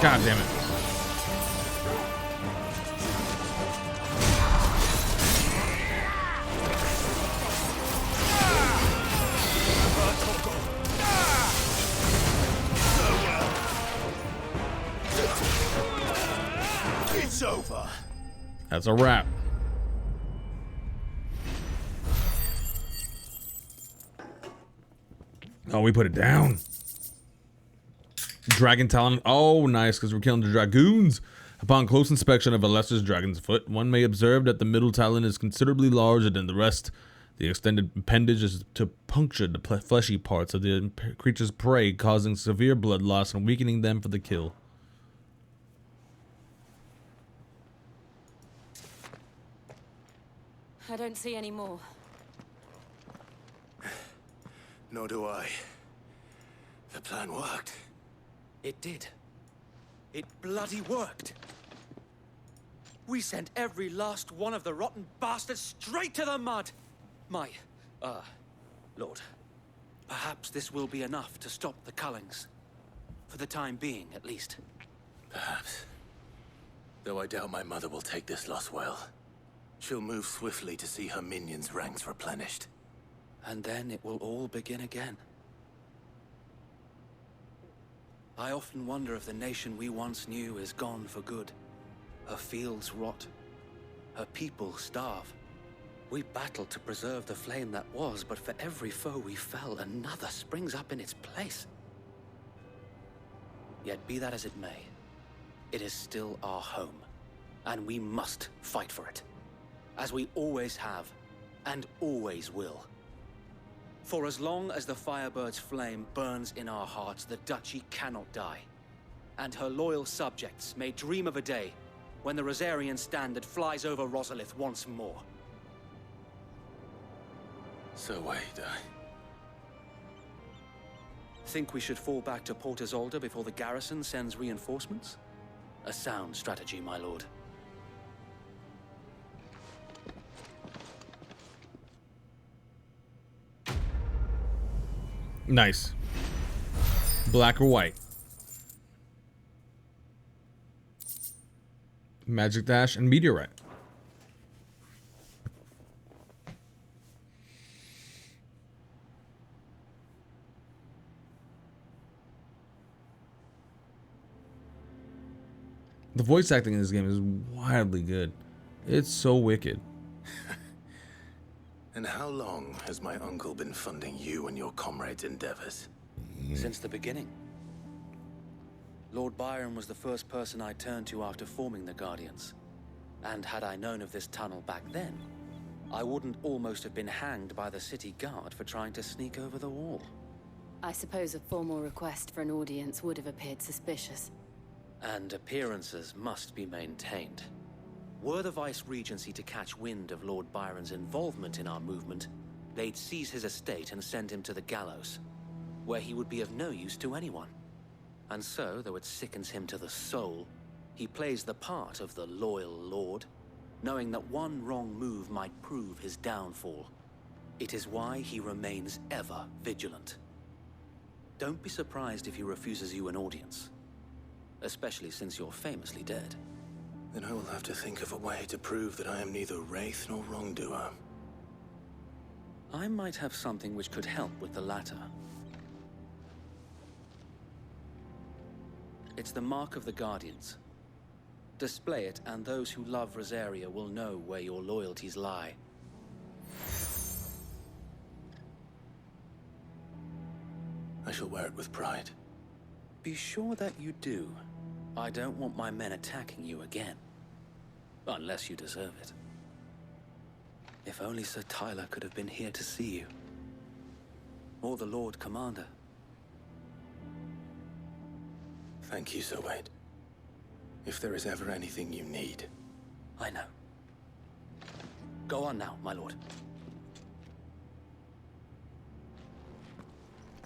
God damn it. It's over. That's a wrap. Oh, we put it down. Dragon Talon. Oh, nice, because we're killing the dragoons. Upon close inspection of a lesser dragon's foot, one may observe that the middle talon is considerably larger than the rest. The extended appendage is to puncture the fleshy parts of the creature's prey, causing severe blood loss and weakening them for the kill. I don't see any more. Nor do I. The plan worked. It did. It bloody worked. We sent every last one of the rotten bastards straight to the mud. My, Lord, perhaps this will be enough to stop the Cullings. For the time being, at least. Perhaps. Though I doubt my mother will take this loss well. She'll move swiftly to see her minions' ranks replenished. And then it will all begin again. I often wonder if the nation we once knew is gone for good. Her fields rot. Her people starve. We battled to preserve the flame that was, but for every foe we fell, another springs up in its place. Yet be that as it may, it is still our home, and we must fight for it. As we always have, and always will. For as long as the Firebird's flame burns in our hearts, the Duchy cannot die. And her loyal subjects may dream of a day when the Rosarian standard flies over Rosalith once more. So wait, Think we should fall back to Port Isolde before the garrison sends reinforcements? A sound strategy, my lord. Nice. Black or white? Magic Dash and Meteorite. The voice acting in this game is wildly good. It's so wicked. And how long has my uncle been funding you and your comrades' endeavors? Since the beginning. Lord Byron was the first person I turned to after forming the Guardians. And had I known of this tunnel back then, I wouldn't almost have been hanged by the city guard for trying to sneak over the wall. I suppose a formal request for an audience would have appeared suspicious. And appearances must be maintained. Were the Vice-Regency to catch wind of Lord Byron's involvement in our movement, they'd seize his estate and send him to the gallows, where he would be of no use to anyone. And so, though it sickens him to the soul, he plays the part of the loyal lord, knowing that one wrong move might prove his downfall. It is why he remains ever vigilant. Don't be surprised if he refuses you an audience, especially since you're famously dead. Then I will have to think of a way to prove that I am neither wraith nor wrongdoer. I might have something which could help with the latter. It's the mark of the Guardians. Display it, and those who love Rosaria will know where your loyalties lie. I shall wear it with pride. Be sure that you do. I don't want my men attacking you again. Unless you deserve it. If only Sir Tyler could have been here to see you. Or the Lord Commander. Thank you, Sir Wade. If there is ever anything you need. I know. Go on now, my lord.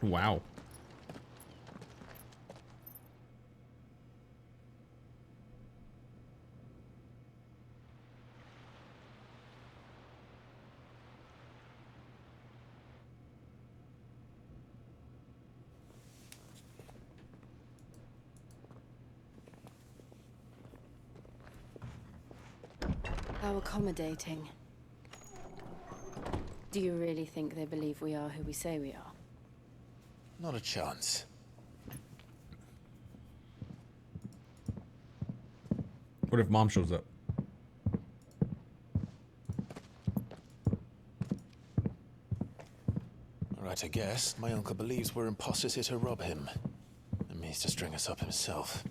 Wow. How accommodating. Do you really think they believe we are who we say we are? Not a chance. What if Mom shows up? Right, I guess. My uncle believes we're imposters here to rob him. And means to string us up himself.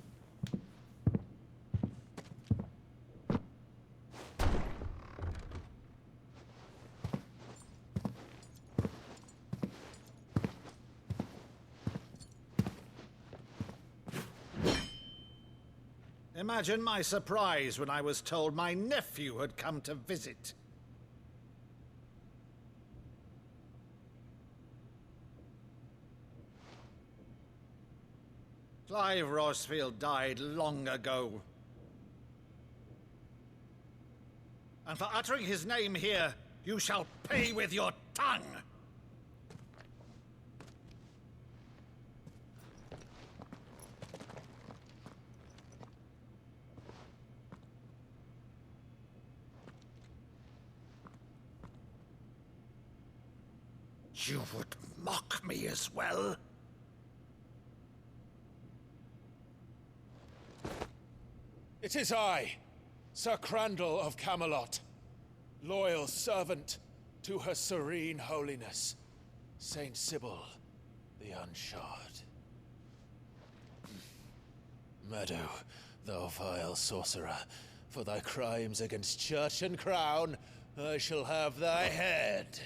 Imagine my surprise when I was told my nephew had come to visit. Clive Rosfield died long ago. And for uttering his name here, you shall pay with your tongue! You would mock me as well? It is I, Sir Crandall of Camelot, loyal servant to Her Serene Holiness, Saint Sybil the Unshod. Meadow, thou vile sorcerer, for thy crimes against church and crown, I shall have thy head.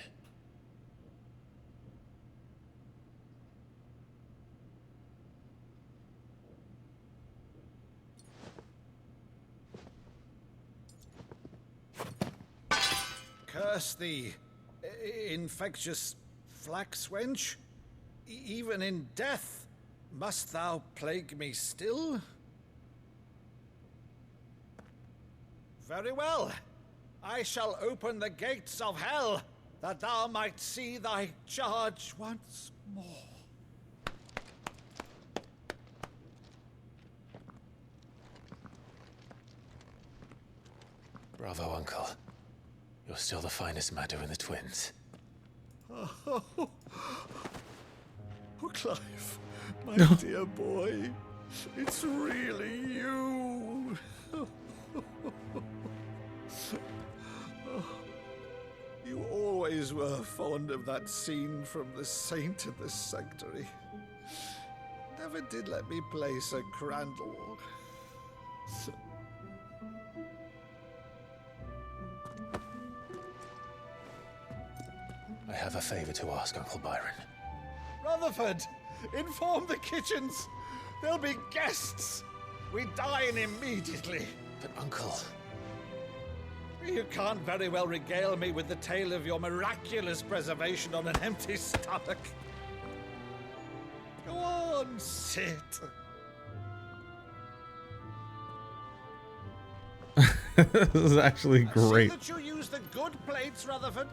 Curse thee, infectious flax wench. Even in death, must thou plague me still? Very well. I shall open the gates of hell, that thou might see thy charge once more. Bravo, Uncle. You're still the finest Madu in the twins. Oh, Clive, my dear boy, it's really you. You always were fond of that scene from The Saint in the Sanctuary. Never did let me play Sir Crandall. I have a favor to ask, Uncle Byron. Rutherford, inform the kitchens. There'll be guests. We dine immediately. But, Uncle... You can't very well regale me with the tale of your miraculous preservation on an empty stomach. Go on, sit. This is actually great. See that you use the good plates, Rutherford.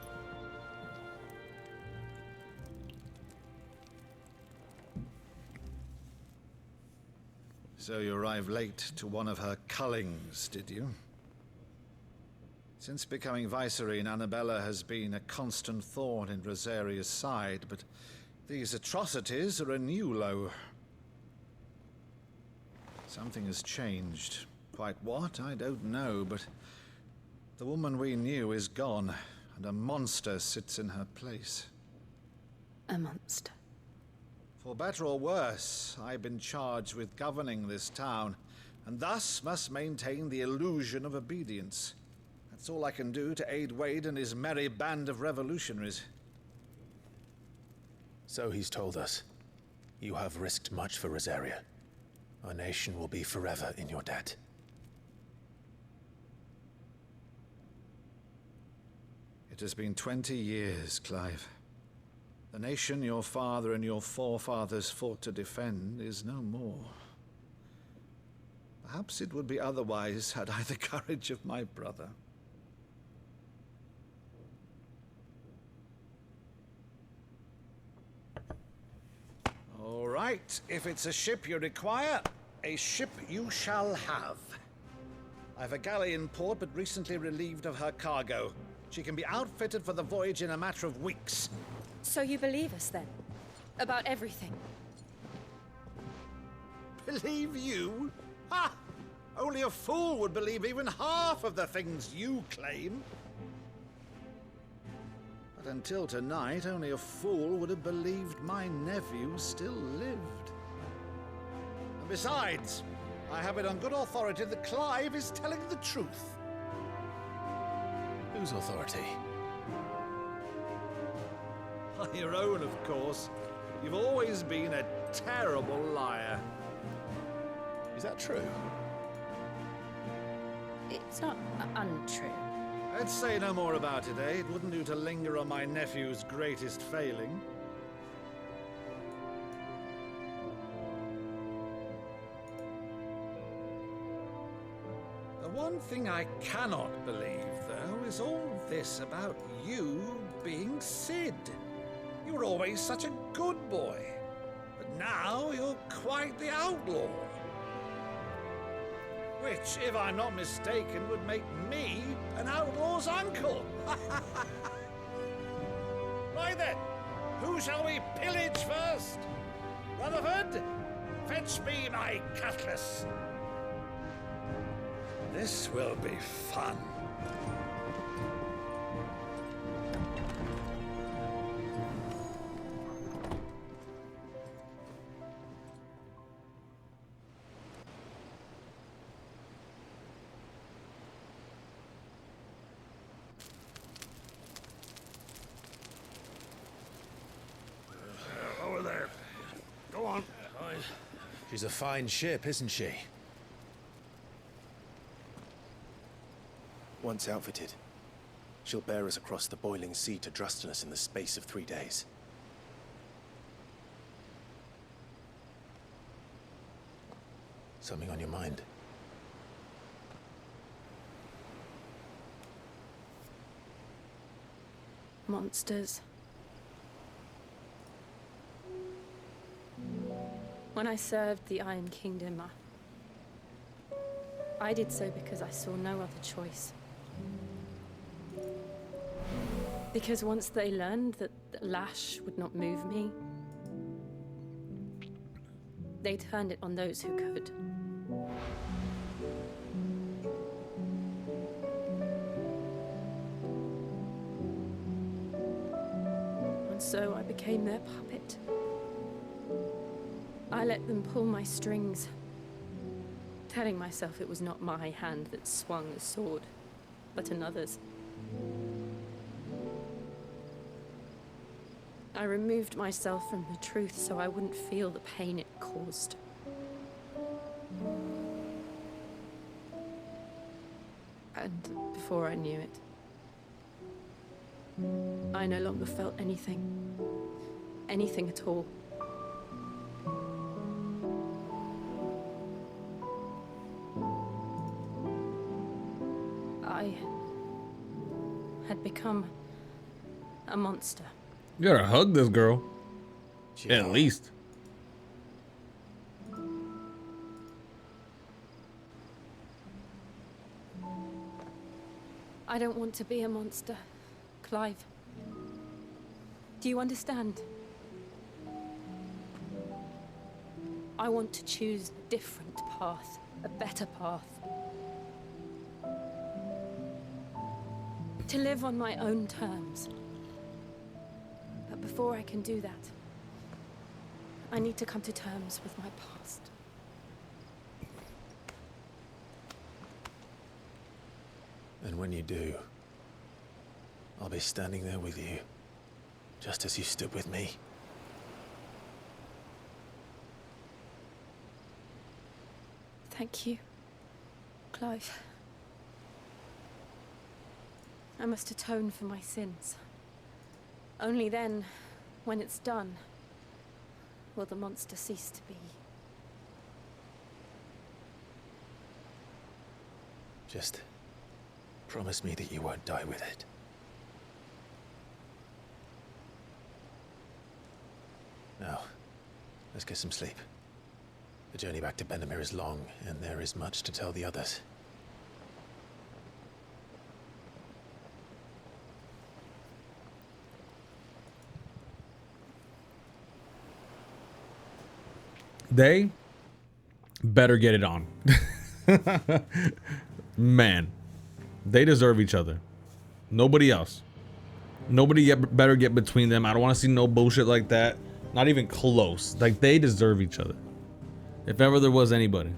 So you arrived late to one of her cullings, did you? Since becoming Vicereine, Annabella has been a constant thorn in Rosaria's side, but these atrocities are a new low. Something has changed. Quite what, I don't know, but the woman we knew is gone, and a monster sits in her place. A monster. For better or worse, I've been charged with governing this town, and thus must maintain the illusion of obedience. That's all I can do to aid Wade and his merry band of revolutionaries. So he's told us. You have risked much for Rosaria. Our nation will be forever in your debt. It has been 20 years, Clive. The nation your father and your forefathers fought to defend is no more. Perhaps it would be otherwise had I the courage of my brother. All right, if it's a ship you require, a ship you shall have. I've a galley in port, but recently relieved of her cargo. She can be outfitted for the voyage in a matter of weeks. So you believe us then? About everything? Believe you? Ha! Only a fool would believe even half of the things you claim. But until tonight, only a fool would have believed my nephew still lived. And besides, I have it on good authority that Clive is telling the truth. Whose authority? Your own, of course. You've always been a terrible liar. Is that true? It's not untrue. Let's say no more about it, eh? It wouldn't do to linger on my nephew's greatest failing. The one thing I cannot believe, though, is all this about you being Sid. You were always such a good boy, but now you're quite the outlaw. Which, if I'm not mistaken, would make me an outlaw's uncle. Right then, who shall we pillage first? Rutherford, fetch me my cutlass. This will be fun. Over there. Go on. She's a fine ship, isn't she? Once outfitted, she'll bear us across the boiling sea to Drustinus in the space of 3 days. Something on your mind? Monsters. When I served the Iron Kingdom, I did so because I saw no other choice. Because once they learned that the lash would not move me, they turned it on those who could. And so I became their puppet. I let them pull my strings, telling myself it was not my hand that swung the sword, but another's. I removed myself from the truth so I wouldn't feel the pain it caused. And before I knew it, I no longer felt anything. Anything at all. I had become a monster. You gotta hug this girl. At least. I don't want to be a monster, Clive. Do you understand? I want to choose a different path, a better path. To live on my own terms. But before I can do that, I need to come to terms with my past. And when you do, I'll be standing there with you, just as you stood with me. Thank you, Clive. I must atone for my sins. Only then, when it's done, will the monster cease to be. Just promise me that you won't die with it. Now, let's get some sleep. The journey back to Benamir is long, and there is much to tell the others. They better get it on. Man, they deserve each other. Nobody else. Nobody better get between them. I don't want to see no bullshit like that. Not even close. Like, they deserve each other. If ever there was anybody.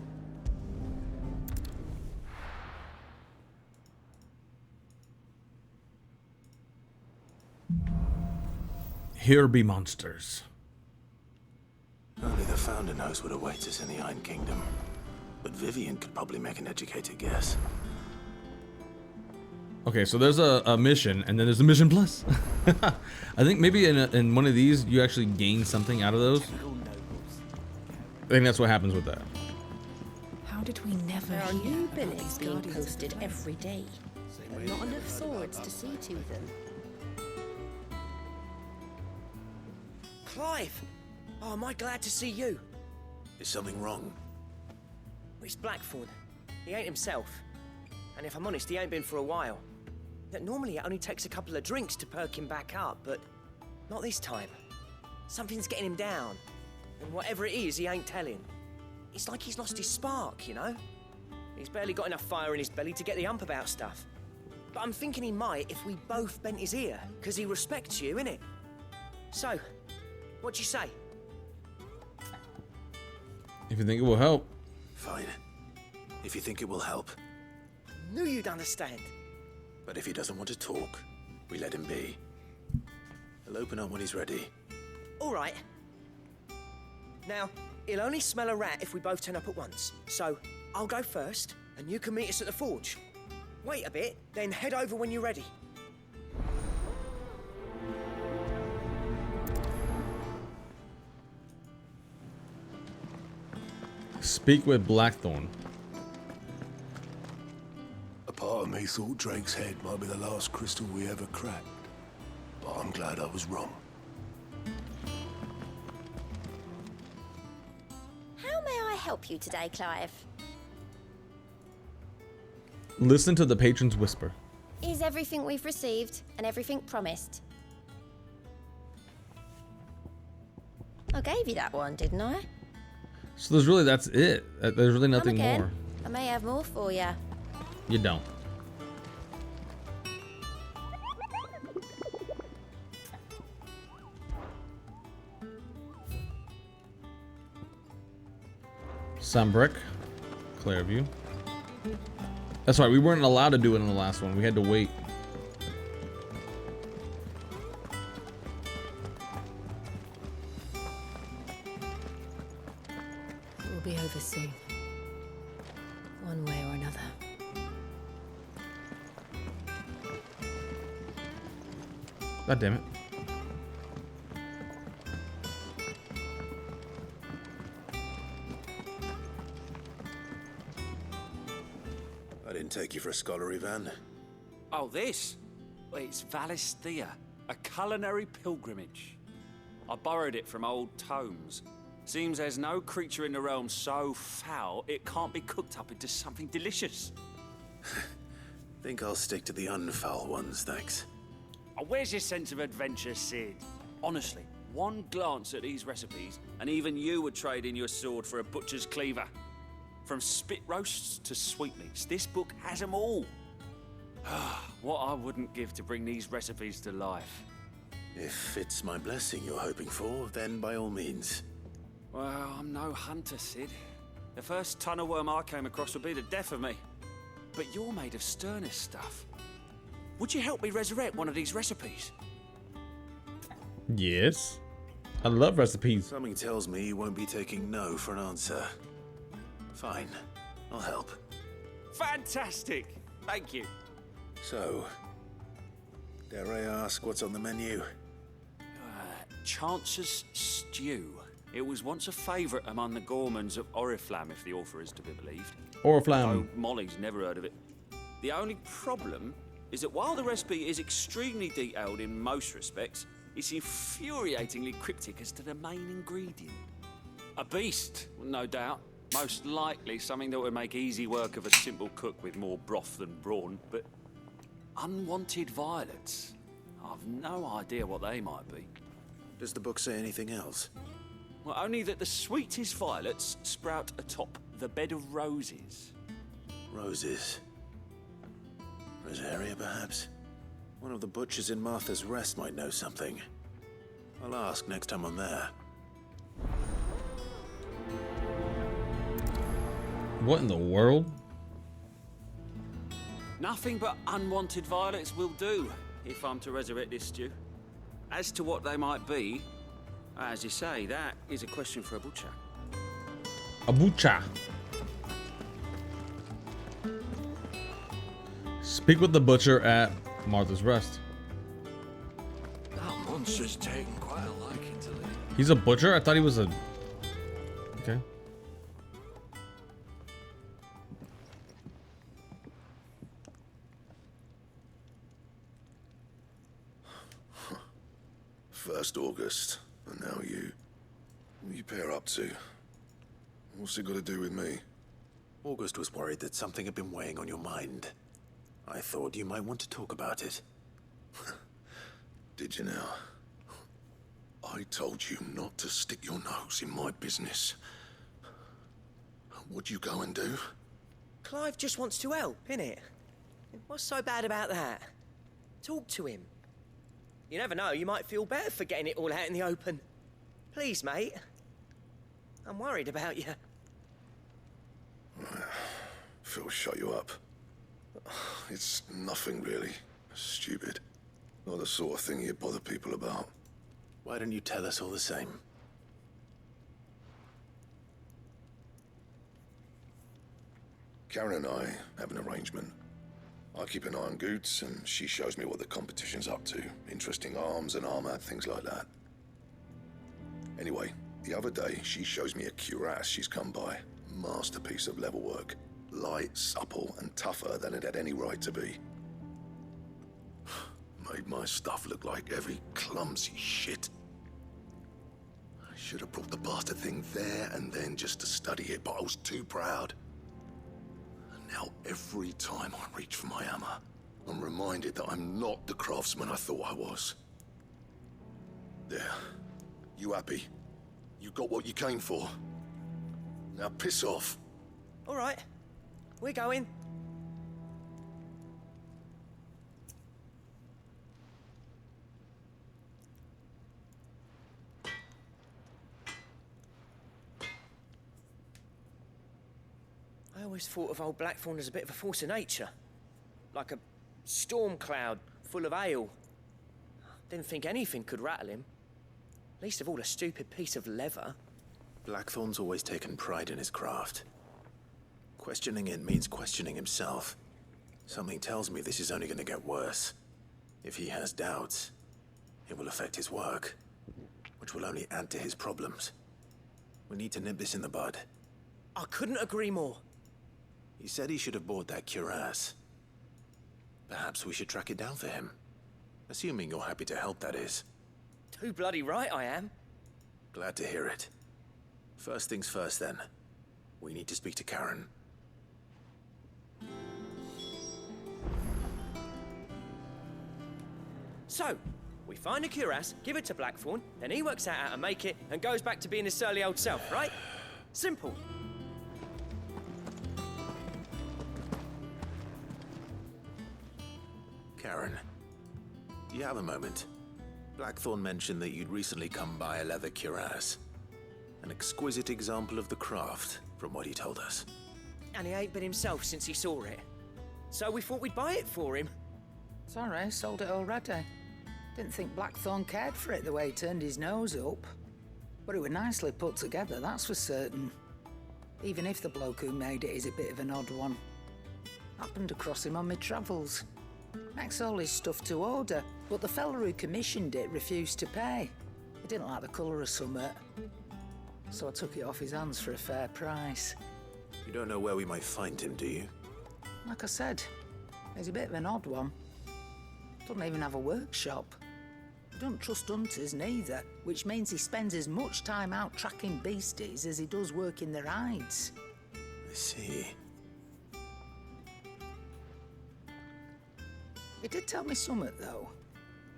Here be monsters. Only the Founder knows what awaits us in the Iron Kingdom. But Vivian could probably make an educated guess. Okay, so there's a mission, and then there's a mission plus. I think maybe in one of these, you actually gain something out of those. I think that's what happens with that. How did we never There are hear new about billets these being Guardians of posted the Flame? every day. But not enough swords to see to them. Clive! Oh, am I glad to see you? Is something wrong? It's Blackthorn. He ain't himself. And if I'm honest, he ain't been for a while. That normally it only takes a couple of drinks to perk him back up, but not this time. Something's getting him down. And whatever it is, he ain't telling. It's like he's lost his spark, you know? He's barely got enough fire in his belly to get the ump about stuff. But I'm thinking he might if we both bent his ear, because he respects you, innit? So, what'd you say? If you think it will help. Fine. If you think it will help. Knew you'd understand. But if he doesn't want to talk, we let him be. He'll open up when he's ready. All right. Now, he'll only smell a rat if we both turn up at once. So, I'll go first, and you can meet us at the forge. Wait a bit, then head over when you're ready. Speak with Blackthorn. A part of me thought Drake's head might be the last crystal we ever cracked. But I'm glad I was wrong. How may I help you today, Clive? Listen to the patron's whisper. is everything we've received and everything promised. I gave you that one, didn't I? So there's really, that's it. There's really nothing Come again. more. I may have more for you. You don't. Sunbrick, Clearview. That's right, we weren't allowed to do it in the last one. We had to wait. It will be over soon. One way or another. God damn it. I didn't take you for a scholar, Ivan. Oh, this? Well, it's Valisthea, a culinary pilgrimage. I borrowed it from old tomes. Seems there's no creature in the realm so foul it can't be cooked up into something delicious. Think I'll stick to the unfoul ones, thanks. Oh, where's your sense of adventure, Sid? Honestly, one glance at these recipes, and even you would trade in your sword for a butcher's cleaver. From spit roasts to sweetmeats, this book has them all. What I wouldn't give to bring these recipes to life. If it's my blessing you're hoping for, then by all means. Well, I'm no hunter, Sid. The first tunnel worm I came across would be the death of me. But you're made of sterner stuff. Would you help me resurrect one of these recipes? Yes. I love recipes. Something tells me you won't be taking no for an answer. Fine, I'll help. Fantastic! Thank you. So, dare I ask what's on the menu? Chance's Stew. It was once a favourite among the gourmands of Oriflamme, if the author is to be believed. Oriflamme. Though Molly's never heard of it. The only problem is that while the recipe is extremely detailed in most respects, it's infuriatingly cryptic as to the main ingredient. A beast, no doubt. Most likely something that would make easy work of a simple cook with more broth than brawn, but unwanted violets. I've no idea what they might be. Does the book say anything else? Well, only that the sweetest violets sprout atop the bed of roses. Roses. Rosaria, perhaps? One of the butchers in Martha's Rest might know something. I'll ask next time I'm there. What in the world? Nothing but unwanted violets will do, if I'm to resurrect this stew. As to what they might be, as you say, that is a question for a butcher. A butcher. Speak with the butcher at Martha's Rest. That monster's taken quite a liking to Lee. He's a butcher? I thought he was a... Okay. First August, and now you. What are you pair up to? What's it got to do with me? August was worried that something had been weighing on your mind. I thought you might want to talk about it. Did you now? I told you not to stick your nose in my business. What'd you go and do? Clive just wants to help, innit? What's so bad about that? Talk to him. You never know, you might feel better for getting it all out in the open. Please, mate. I'm worried about you. Phil shut you up. It's nothing really. Stupid. Not the sort of thing you bother people about. Why don't you tell us all the same? Karen and I have an arrangement. I keep an eye on Goots, and she shows me what the competition's up to. Interesting arms and armor, things like that. Anyway, the other day, she shows me a cuirass she's come by. Masterpiece of level work. Light, supple, and tougher than it had any right to be. Made my stuff look like every clumsy shit. I should have brought the bastard thing there and then just to study it, but I was too proud. And now every time I reach for my hammer, I'm reminded reminded that I'm not the craftsman I thought I was. There. You happy? You got what you came for? Now piss off. All right, we're going. I always thought of old Blackthorn as a bit of a force of nature. Like a storm cloud full of ale. Didn't think anything could rattle him. Least of all a stupid piece of leather. Blackthorn's always taken pride in his craft. Questioning it means questioning himself. Something tells me this is only going to get worse. If he has doubts, it will affect his work, which will only add to his problems. We need to nip this in the bud. I couldn't agree more. He said he should have bought that cuirass. Perhaps we should track it down for him. Assuming you're happy to help, that is. Too bloody right I am. Glad to hear it. First things first, then. We need to speak to Karen. So, we find a cuirass, give it to Blackthorn, then he works out how to make it and goes back to being his surly old self, right? Simple. Karen, you have a moment. Blackthorn mentioned that you'd recently come by a leather cuirass. An exquisite example of the craft, from what he told us. And he ain't been himself since he saw it. So we thought we'd buy it for him. Sorry, sold it already. Didn't think Blackthorn cared for it the way he turned his nose up. But it was nicely put together, that's for certain. Even if the bloke who made it is a bit of an odd one. Happened across him on my travels. Makes all his stuff to order, but the fella who commissioned it refused to pay. He didn't like the colour of summit. So I took it off his hands for a fair price. You don't know where we might find him, do you? Like I said, he's a bit of an odd one. Doesn't even have a workshop. Don't trust hunters neither, which means he spends as much time out tracking beasties as he does working their hides. I see. He did tell me something, though.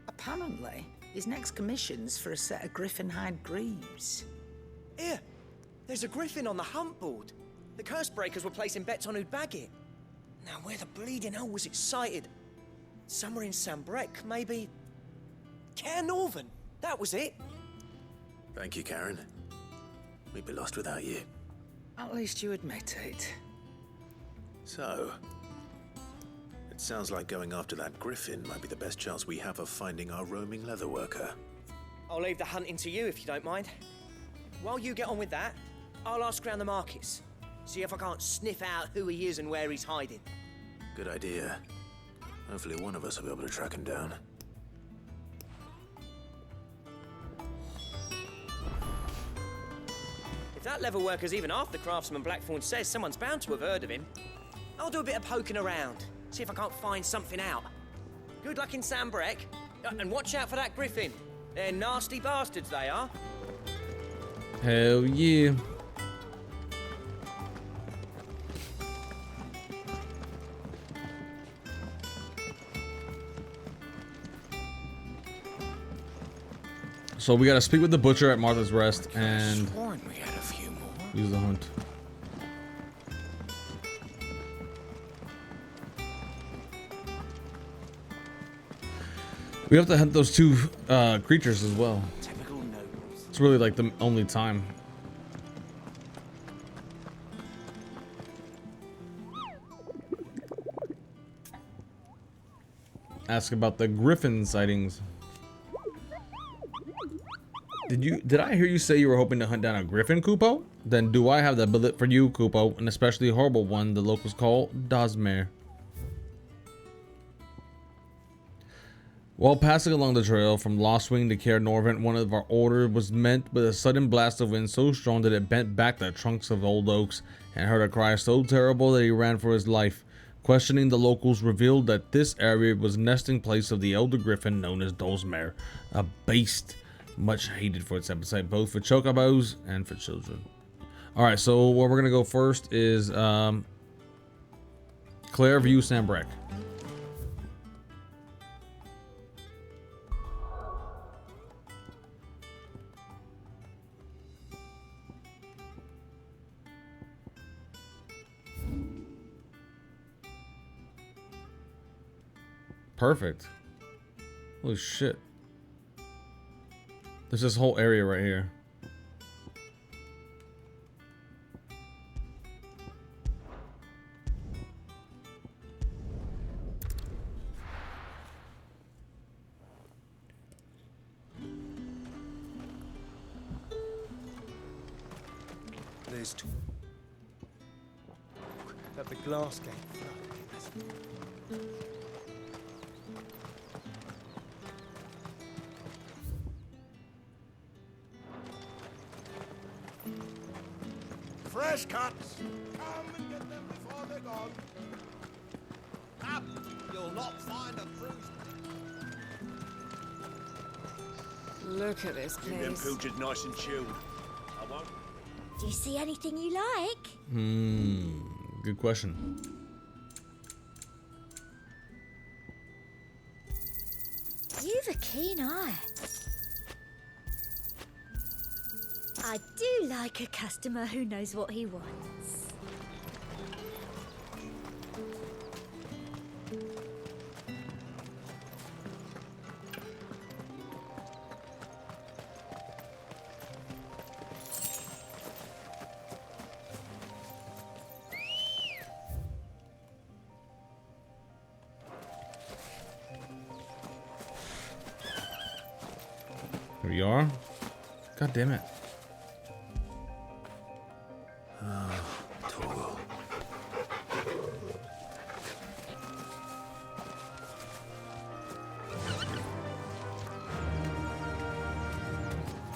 Apparently, his next commission's for a set of griffin hide greaves. Here, there's a griffin on the hunt board. The curse breakers were placing bets on who'd bag it. Now, where the bleeding hell was it sighted? Somewhere in Sambrec, maybe... Care Northern, that was it. Thank you, Karen. We'd be lost without you. At least you admit it. So, it sounds like going after that griffin might be the best chance we have of finding our roaming leatherworker. I'll leave the hunting to you if you don't mind. While you get on with that, I'll ask around the markets. See if I can't sniff out who he is and where he's hiding. Good idea. Hopefully one of us will be able to track him down. If that leatherworker's even half the craftsman Blackthorn says, someone's bound to have heard of him. I'll do a bit of poking around, see if I can't find something out. Good luck in Sambrec, and watch out for that griffin. They're nasty bastards, they are. Hell yeah. So we gotta speak with the butcher at Martha's Rest and we had a few more. use the hunt. We have to hunt those two creatures as well. It's really like the only time. Ask about the griffin sightings. Did I hear you say you were hoping to hunt down a griffin, Kupo? Then do I have the billet for you, Kupo, an especially horrible one the locals call Dosmere. While passing along the trail from Lostwing to Care Norvent, one of our orders was met with a sudden blast of wind so strong that it bent back the trunks of old oaks and heard a cry so terrible that he ran for his life. Questioning the locals revealed that this area was nesting place of the elder griffin known as Dosmere, a beast much hated for its appetite, both for chocobos and for children. Alright, so where we're gonna go first is Clairview Sambrec. perfect. Holy shit. There's this whole area right here. There's two. At the glass gate. Fresh cuts! Come and get them before they're gone. Up! You'll not find a bruise. Look at this Keep them place. pilchards nice and chilled. I won't. Do you see anything you like? Good question. You've a keen eye. I do like a customer who knows what he wants. Here we are. God damn it.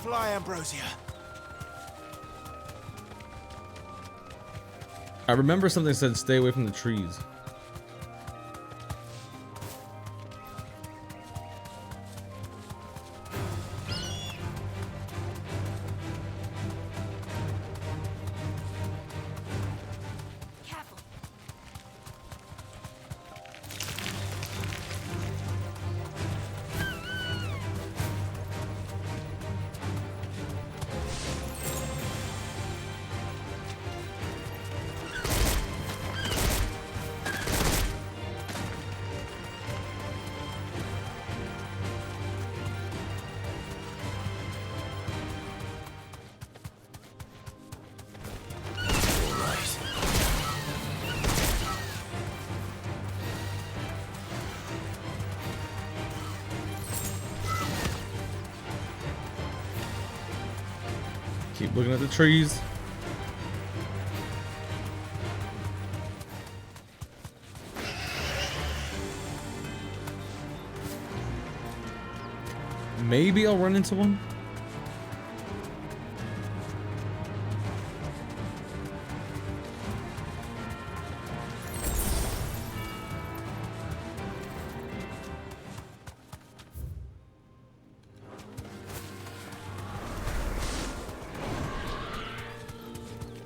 Fly, Ambrosia. I remember something said stay away from the trees. Keep looking at the trees. Maybe I'll run into one.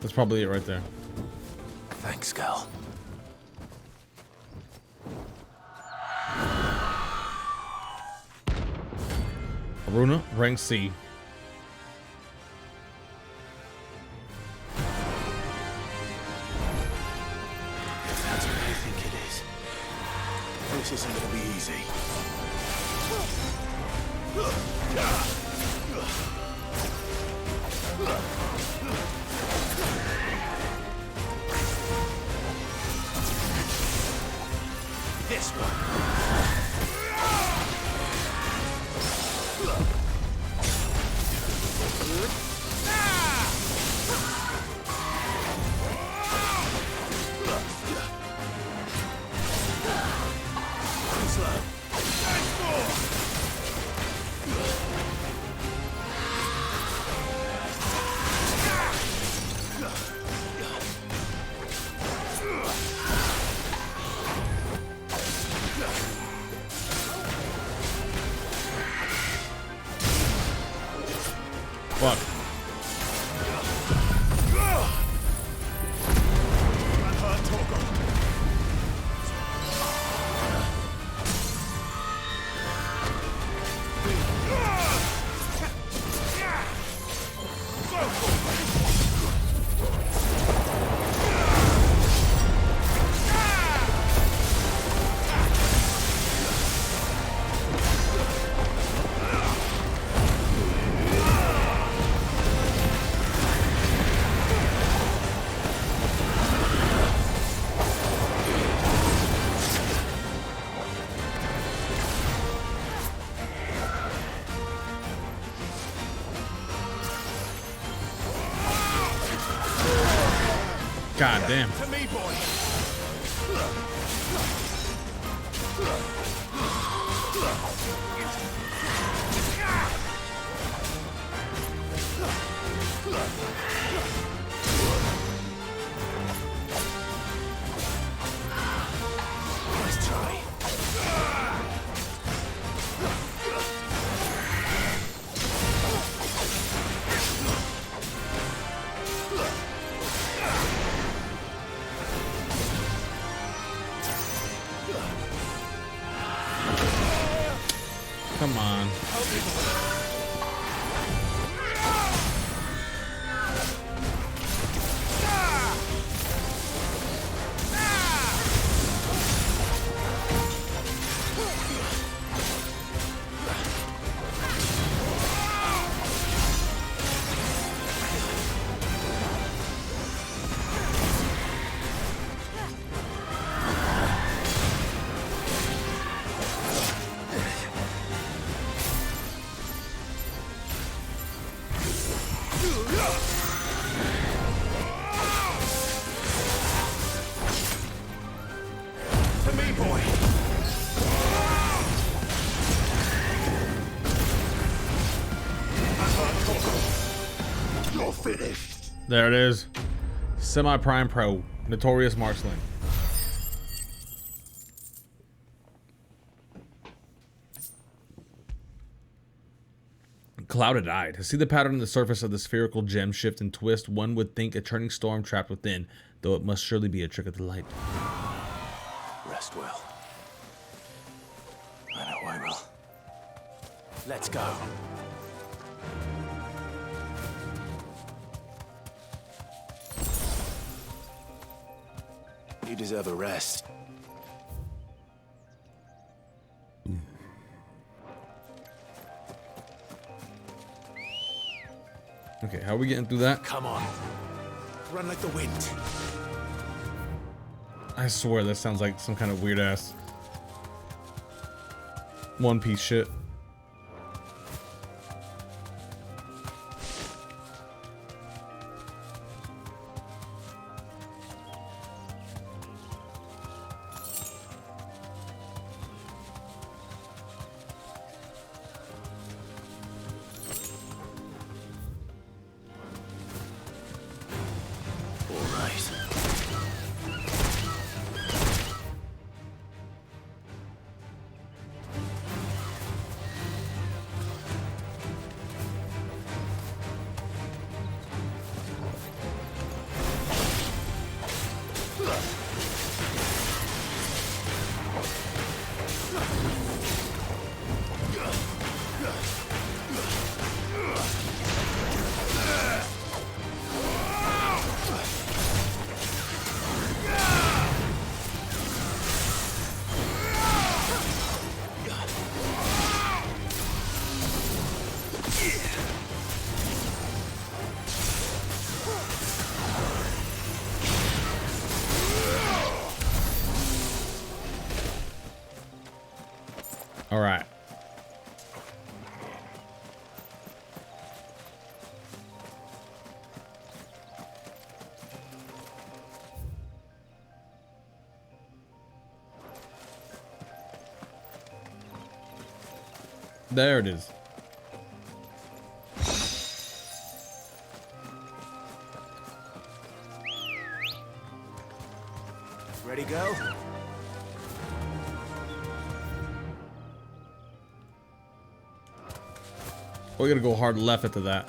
That's probably it right there. Thanks, Gal. Aruna, rank C. If that's what I think it is, this isn't gonna be easy. This one. Fuck. God damn. To me, boy. Nice try. Come on. To me, boy. You're finished. There it is. Semi-prime pro. Notorious marksman. Clouded eyed. To see the pattern on the surface of the spherical gem shift and twist, one would think a churning storm trapped within, though it must surely be a trick of the light. Rest well. I know I will. Let's go. You deserve a rest. Okay, how are we getting through that? Come on. Run like the wind. I swear that sounds like some kind of weird ass One Piece shit. All right. There it is. Ready, go? We gotta go hard left after that.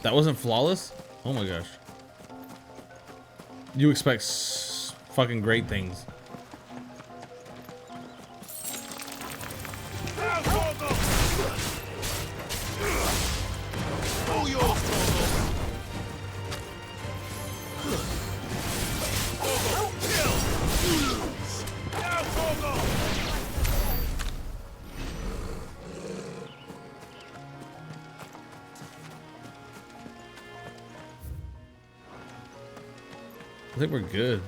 That wasn't flawless? Oh my gosh. You expect fucking great things. I think we're good.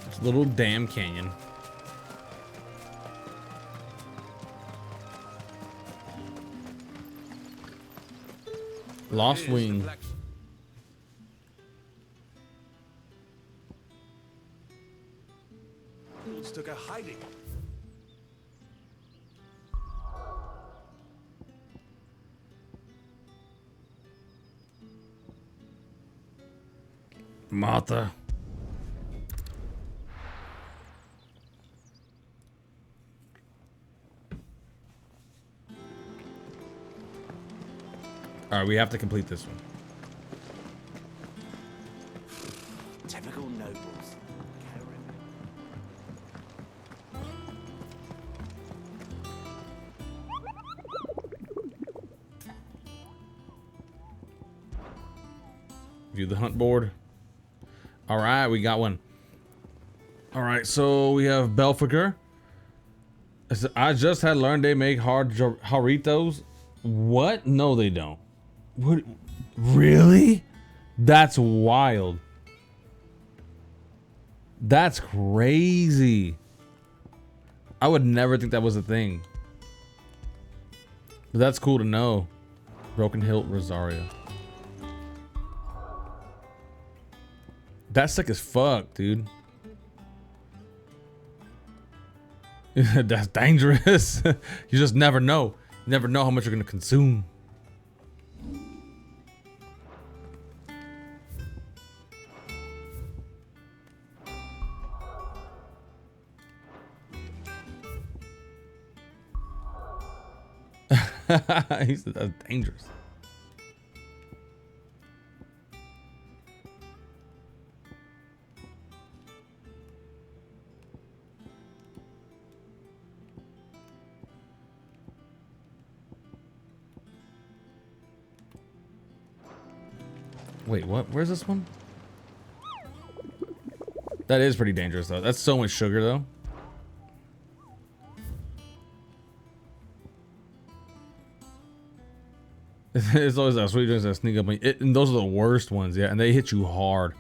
It's a little damn canyon. Lost Wing. Took a hiding. Martha. All right, we have to complete this one. Typical nobles. View the hunt board. All right, we got one. All right, so we have Belfiker. I just had learned they make hard Jarritos. What? No, they don't. What? Really? That's wild. That's crazy. I would never think that was a thing. But that's cool to know. Broken Hilt Rosario. That's sick as fuck, dude. That's dangerous. You just never know. You never know how much you're gonna consume. He said that's dangerous. Wait, what? Where's this one? That is pretty dangerous though. That's so much sugar though. It's always that sweet drinks that sneak up on you. And those are the worst ones, yeah. And they hit you hard.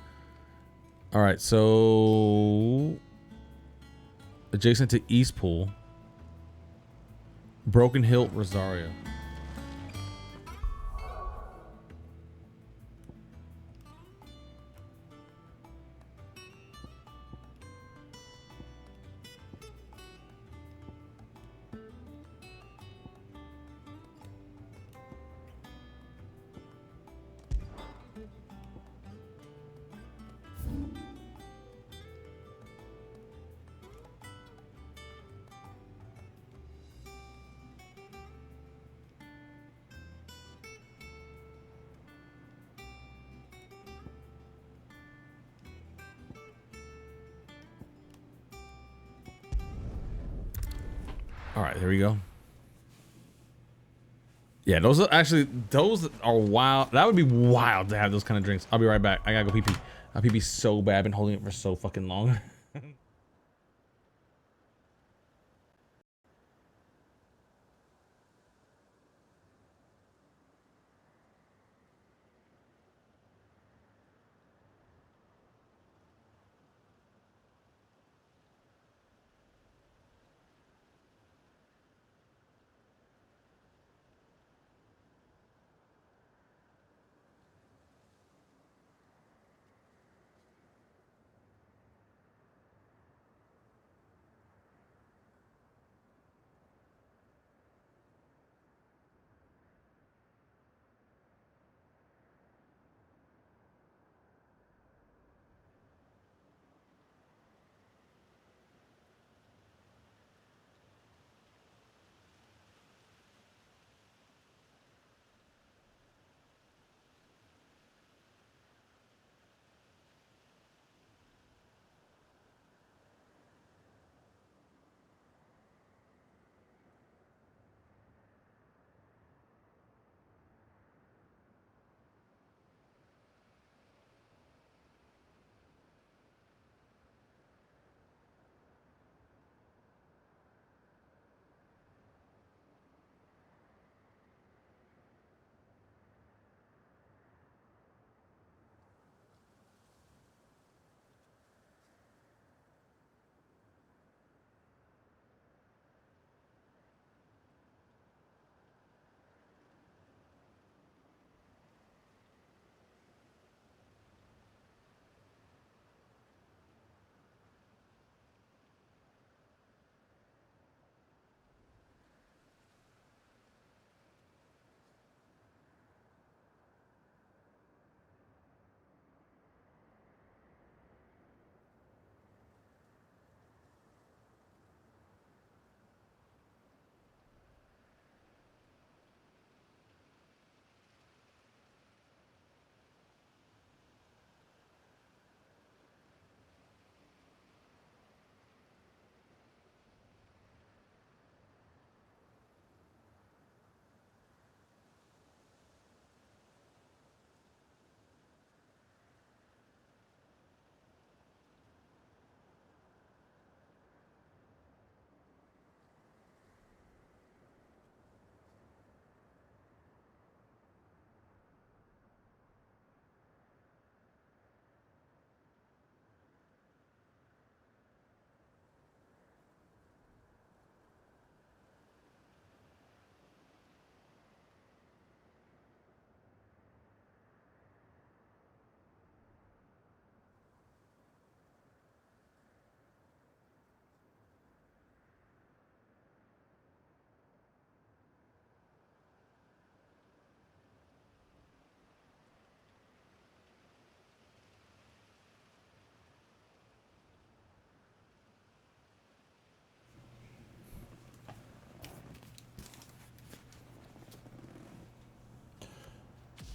All right, so adjacent to East Pool, Broken Hilt Rosario. All right, here we go. Yeah, those are wild. That would be wild to have those kind of drinks. I'll be right back. I gotta go pee pee. I pee pee so bad. I've been holding it for so fucking long.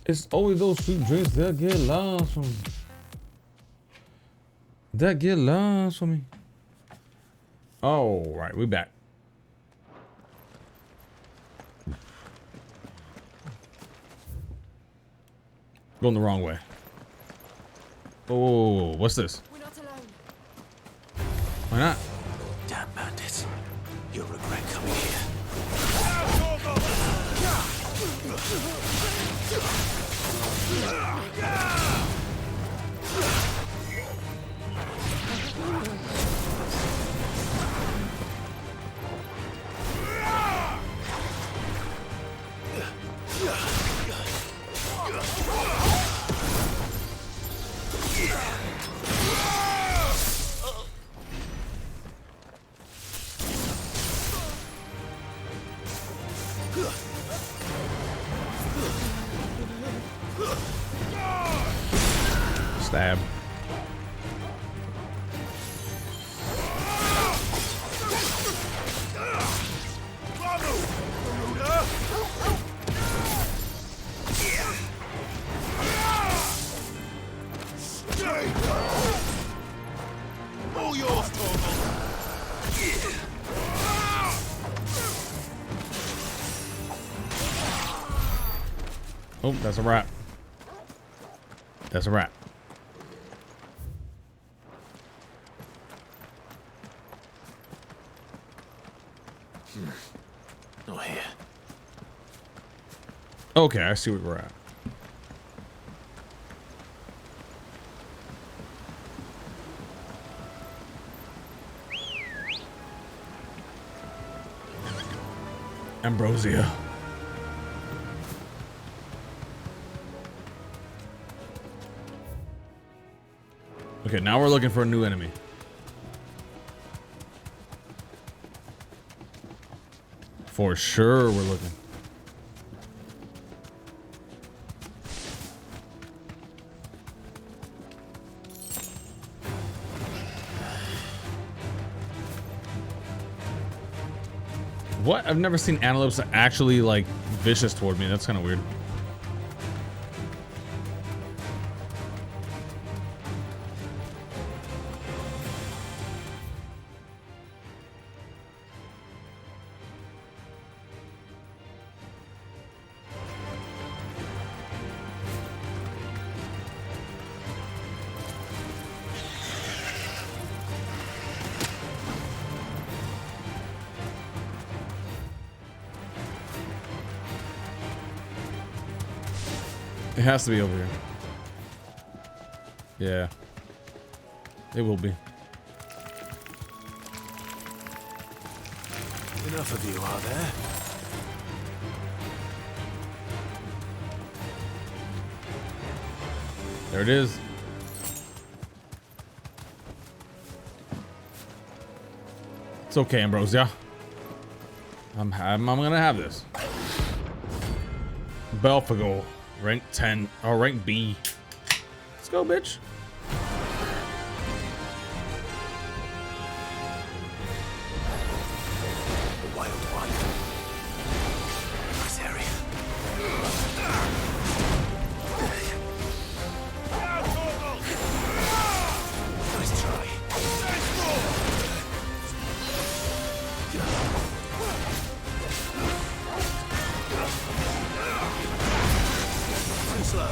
It's always those cheap drinks that get lost from me. That get lost from me. Oh, right, we back. Going the wrong way. Oh, what's this? We're not alone. Why not? Damn bandits. You'll regret coming here. Stab. All yours, Oh, that's a wrap. That's a wrap. Not here. Okay, I see where we're at. Ambrosia. Okay, now we're looking for a new enemy. For sure, we're looking. What? I've never seen antelopes actually like vicious toward me. That's kind of weird. It has to be over here. Yeah. It will be. Enough of you, are there? There it is. It's okay, Ambrosia. I'm gonna have this. Belphegor. Rank 10 or rank B. Let's go, bitch. The wild one. This area. Nice try. Too slow.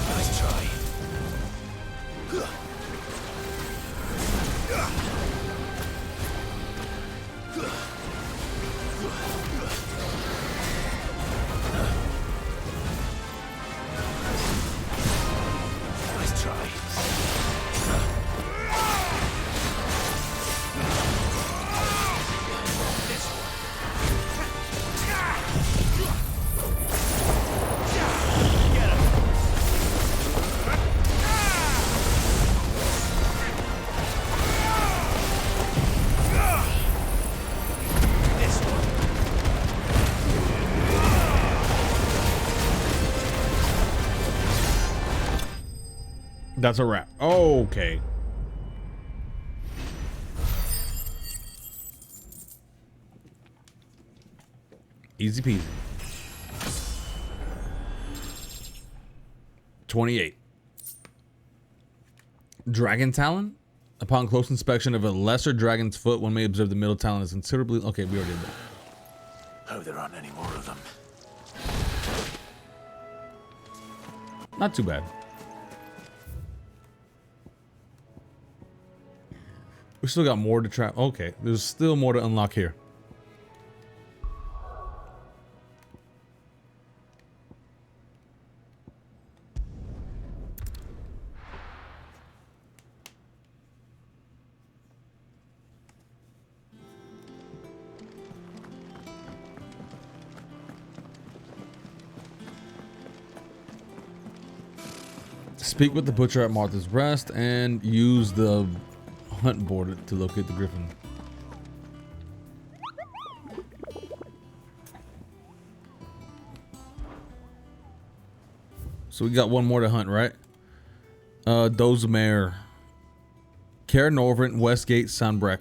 Nice try. Nice try. That's a wrap. Okay. Easy peasy. 28. Dragon Talon? Upon close inspection of a lesser dragon's foot, one may observe the middle talon is considerably... Okay, we already did that. Hope there aren't any more of them. Not too bad. We still got more to try. Okay, there's still more to unlock here. Speak with the butcher at Martha's Rest and use the hunt board to locate the griffin. So we got one more to hunt, right? Dozemare, Caer Norvent, Westgate, Sandbreck.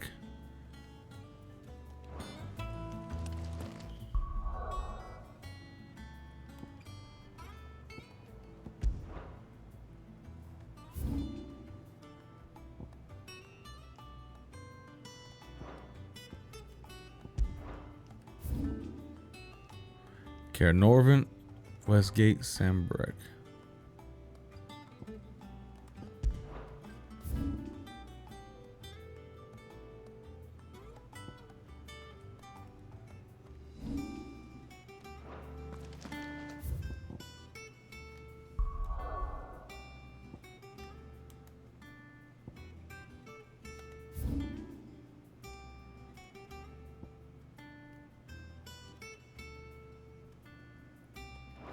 Caer Norvent, Westgate, Sandbreck.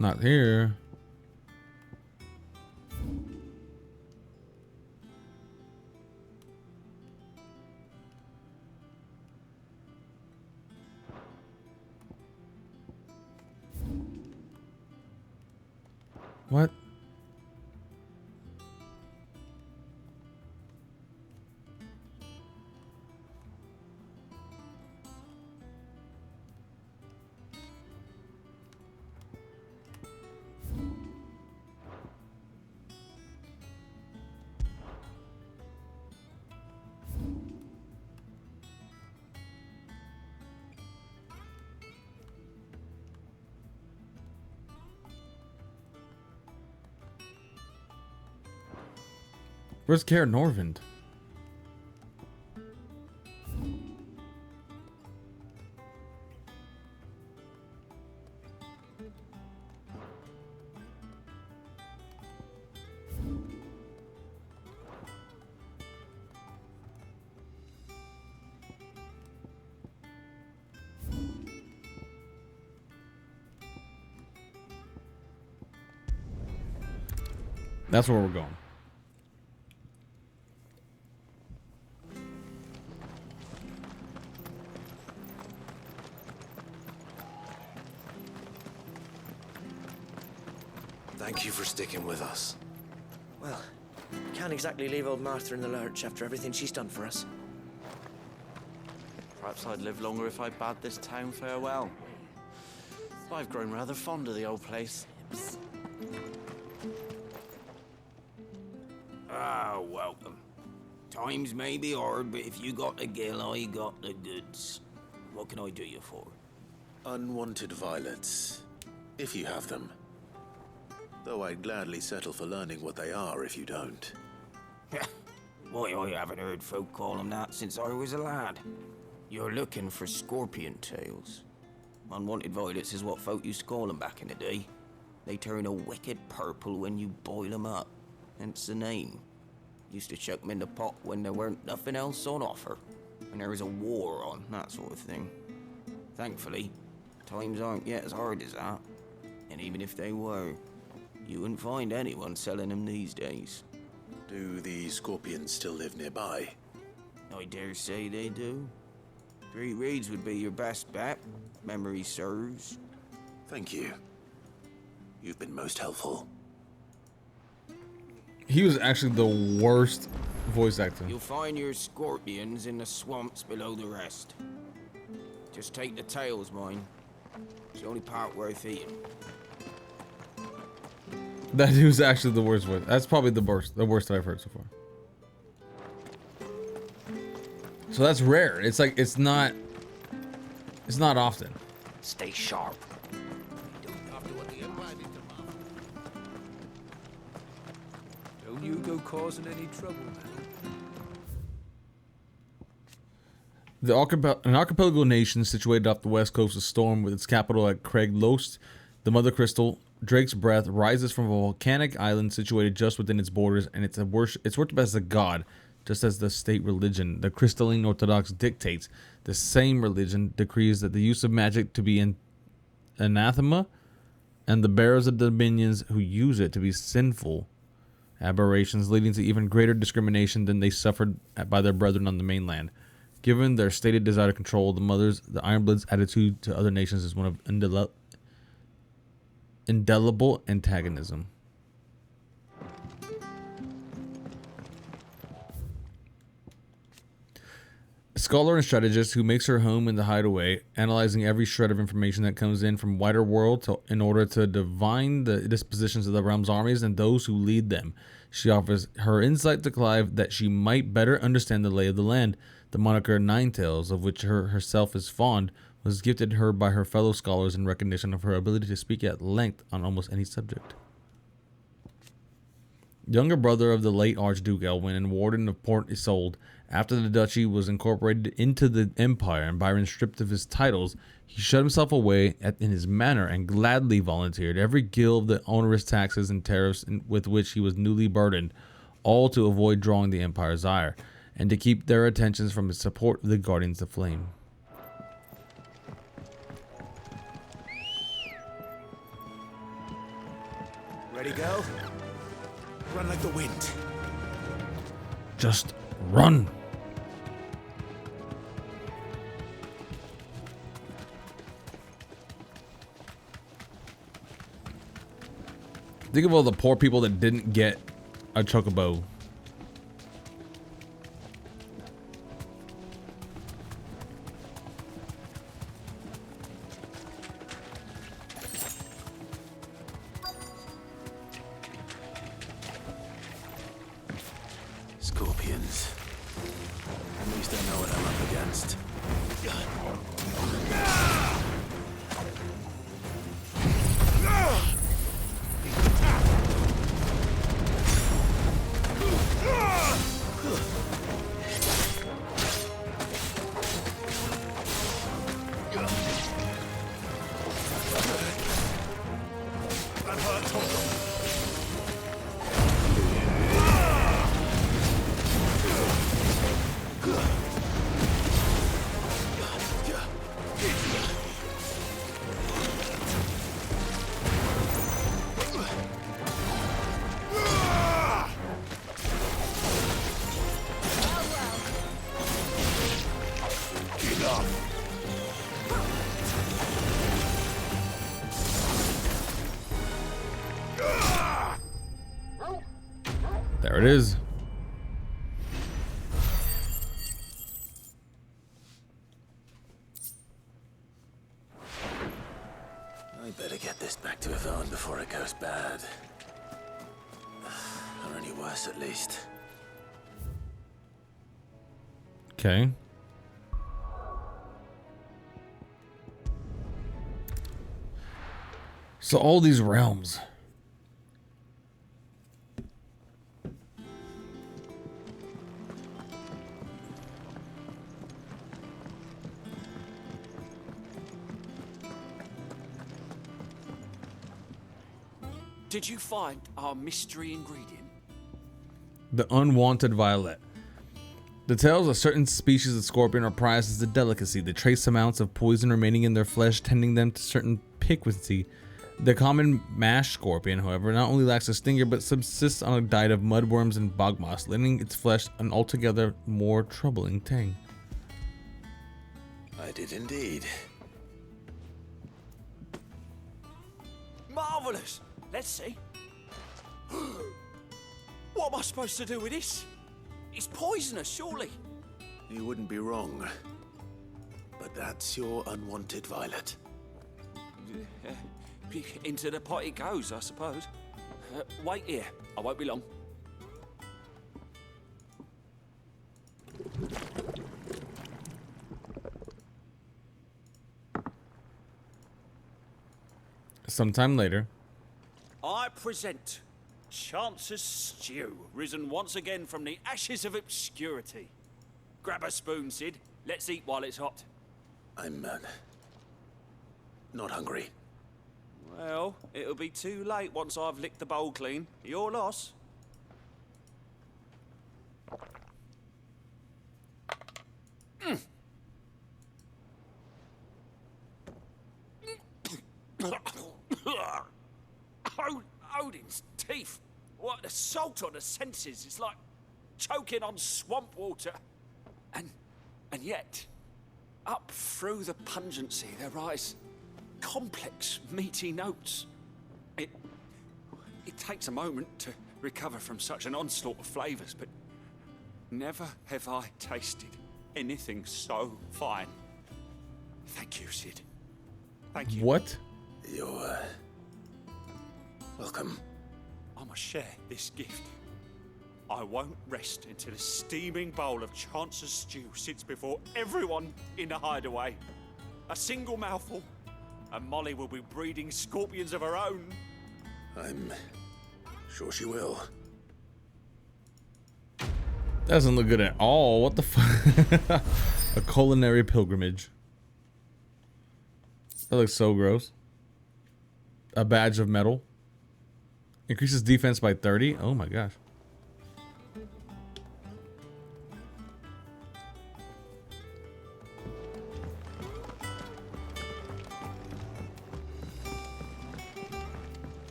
Not here. What? Where's Caer Norvent? That's where we're going. Thank you for sticking with us. Well, can't exactly leave old Martha in the lurch after everything she's done for us. Perhaps I'd live longer if I bade this town farewell. I've grown rather fond of the old place. Ah, welcome. Times may be hard, but if you got the gill, I got the goods. What can I do you for? Unwanted violets. If you have them. Though I'd gladly settle for learning what they are if you don't. Why, I haven't heard folk call them that since I was a lad. You're looking for scorpion tails. Unwanted violets is what folk used to call them back in the day. They turn a wicked purple when you boil them up. Hence the name. Used to chuck them in the pot when there weren't nothing else on offer. When there was a war on, that sort of thing. Thankfully, times aren't yet as hard as that. And even if they were, you wouldn't find anyone selling them these days. Do the scorpions still live nearby? I dare say they do. 3 Reeds would be your best bet, memory serves. Thank you. You've been most helpful. He was actually the worst voice actor. You'll find your scorpions in the swamps below the rest. Just take the tails, mind. It's the only part worth eating. That dude's actually the worst voice. That's probably the worst that I've heard so far. So that's rare. It's like it's not often. Stay sharp. Don't you go causing any trouble, man. An archipelago nation situated off the west coast of Storm with its capital at Craig Lost, the Mother Crystal, Drake's Breath, rises from a volcanic island situated just within its borders, and it's worshipped as a god, just as the state religion. The Crystalline Orthodox dictates. The same religion decrees that the use of magic to be anathema, and the bearers of the dominions who use it to be sinful aberrations, leading to even greater discrimination than they suffered by their brethren on the mainland. Given their stated desire to control the Ironbloods' attitude to other nations is one of indelible antagonism. A scholar and strategist who makes her home in the hideaway, analyzing every shred of information that comes in from wider world in order to divine the dispositions of the realm's armies and those who lead them. She offers her insight to Clive that she might better understand the lay of the land. The moniker Ninetales, of which herself is fond, was gifted her by her fellow scholars in recognition of her ability to speak at length on almost any subject. Younger brother of the late Archduke Elwyn and warden of Port Isolde, after the duchy was incorporated into the empire and Byron stripped of his titles, he shut himself away in his manor and gladly volunteered every gill of the onerous taxes and tariffs with which he was newly burdened, all to avoid drawing the empire's ire, and to keep their attentions from his support of the Guardians of Flame. Ready, go? Run like the wind. Just run. Think of all the poor people that didn't get a chocobo. Scorpions. At least I know what I'm up against. There it is. I better get this back to Yvonne before it goes bad. Or any worse, at least. Okay. So all these realms. Did you find our mystery ingredient? The unwanted violet. The tails of certain species of scorpion are prized as a delicacy. The trace amounts of poison remaining in their flesh tending them to certain piquancy. The common mash scorpion, however, not only lacks a stinger but subsists on a diet of mudworms and bog moss, lending its flesh an altogether more troubling tang. I did indeed. Marvelous! Let's see. What am I supposed to do with this? It's poisonous, surely. You wouldn't be wrong. But that's your unwanted violet. Into the pot it goes, I suppose. Wait here. I won't be long. Sometime later. I present Chance's Stew, risen once again from the ashes of obscurity. Grab a spoon, Sid. Let's eat while it's hot. I'm not hungry. Well, it'll be too late once I've licked the bowl clean. Your loss. Odin's teeth. What, the salt on the senses. It's like choking on swamp water. And yet, up through the pungency, there rise complex, meaty notes. It takes a moment to recover from such an onslaught of flavors, but never have I tasted anything so fine. Thank you, Sid. Thank you. What? You're welcome. I must share this gift. I won't rest until a steaming bowl of Chance's Stew sits before everyone in the hideaway. A single mouthful, and Molly will be breeding scorpions of her own. I'm sure she will. Doesn't look good at all. What the fuck? A culinary pilgrimage. That looks so gross. A badge of metal. Increases defense by 30. Oh my gosh.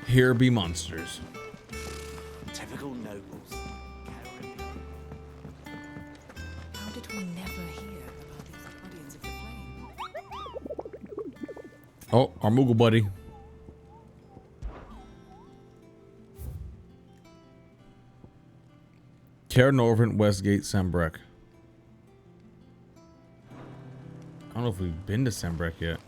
Here be monsters. Typical nobles. How did we never hear about these guardians of the flame? Oh, our Moogle buddy. Care Norvent, Westgate, Sembrek. I don't know if we've been to Sembrek yet.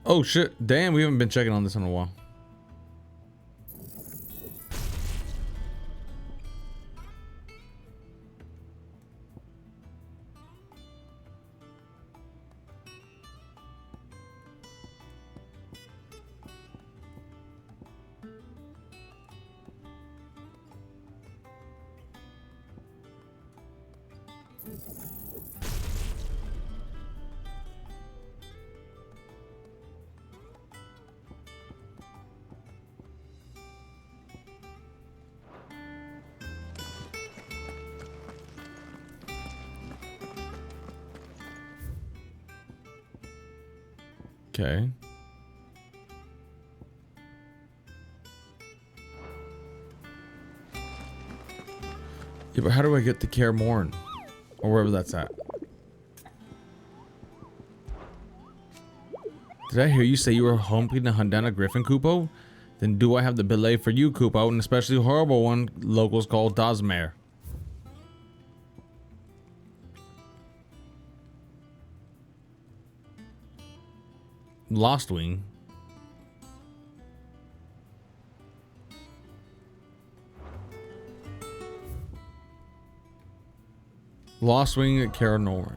Oh shit, damn, we haven't been checking on this in a while. Okay. Yeah, but how do I get to Kaer Morhen? Or wherever that's at. Did I hear you say you were hoping to hunt down a griffin, Kupo? Then do I have the belay for you, Kupo, and especially a horrible one locals call Dazmare. Lost Wing. Lost Wing at Kaer North.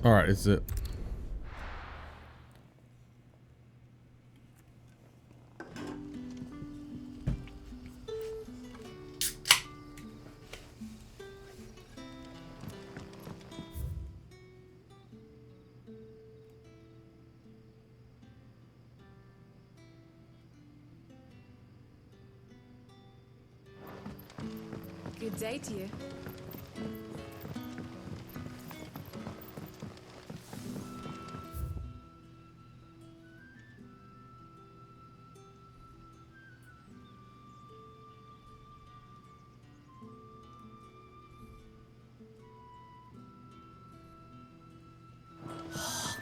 All right, it's it. Good day to you.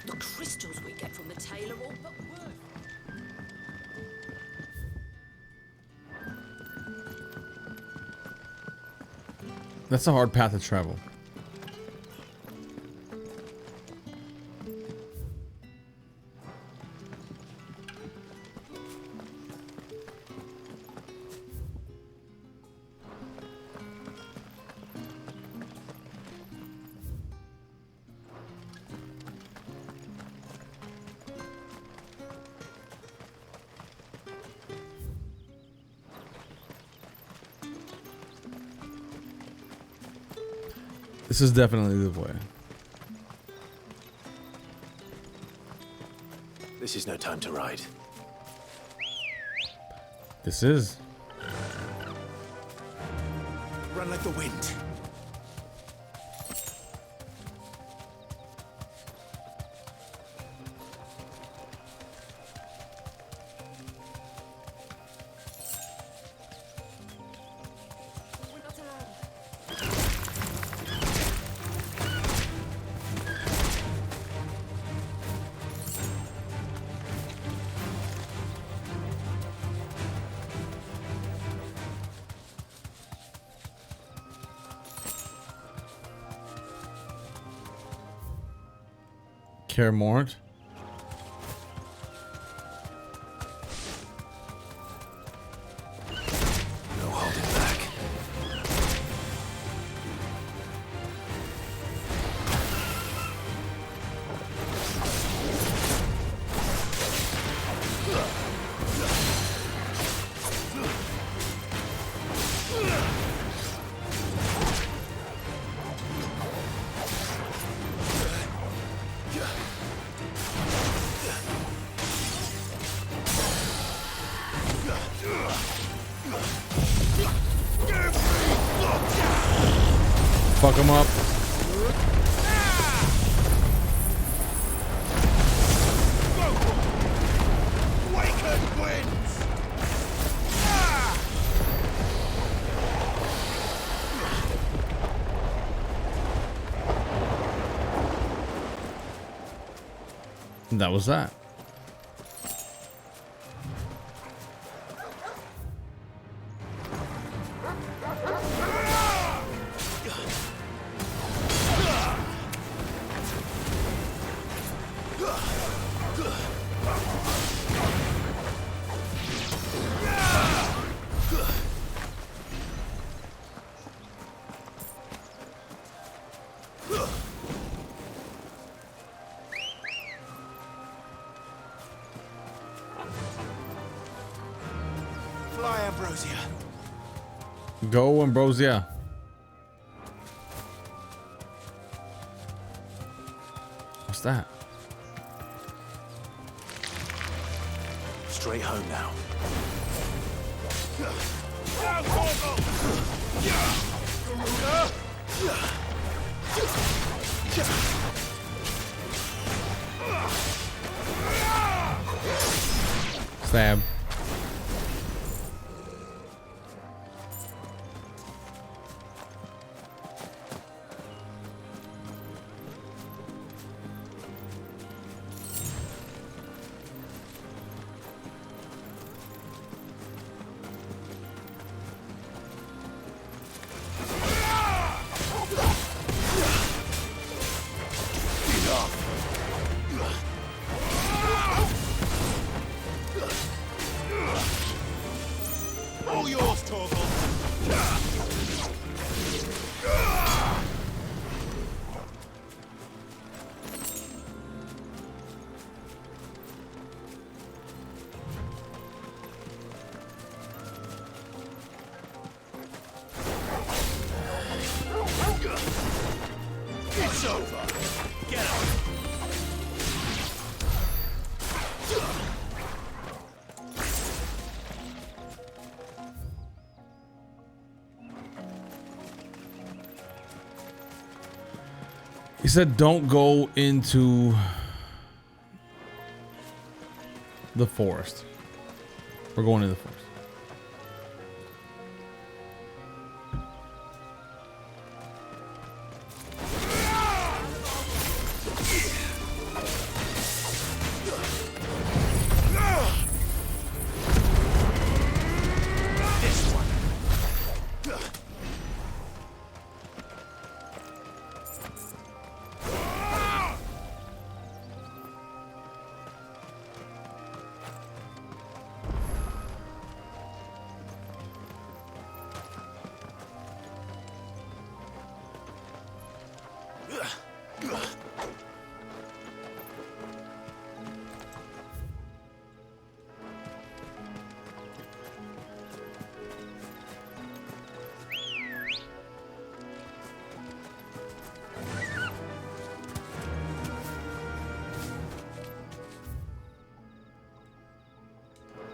The crystals we get from the tailor all but worth. That's a hard path to travel. This is definitely the way. This is no time to ride. This is. Run like the wind. Kaer Morht. No holding back. Fuck him up. That was that. Go, Ambrosia. What's that? Straight home now. Stab. All yours, Torgal. It's over. Get up. He said, "Don't go into the forest." We're going to the forest.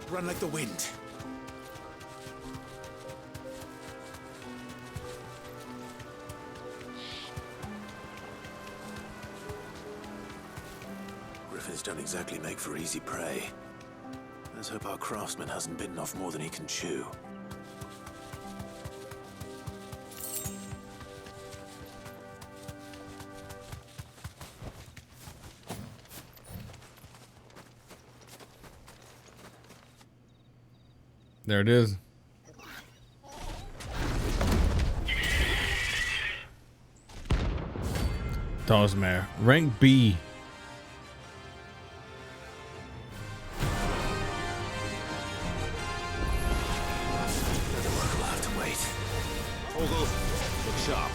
Run like the wind. Griffins don't exactly make for easy prey. Let's hope our craftsman hasn't bitten off more than he can chew. There it is. Dosmare. Rank B. The work will have to wait. Torgal, look sharp.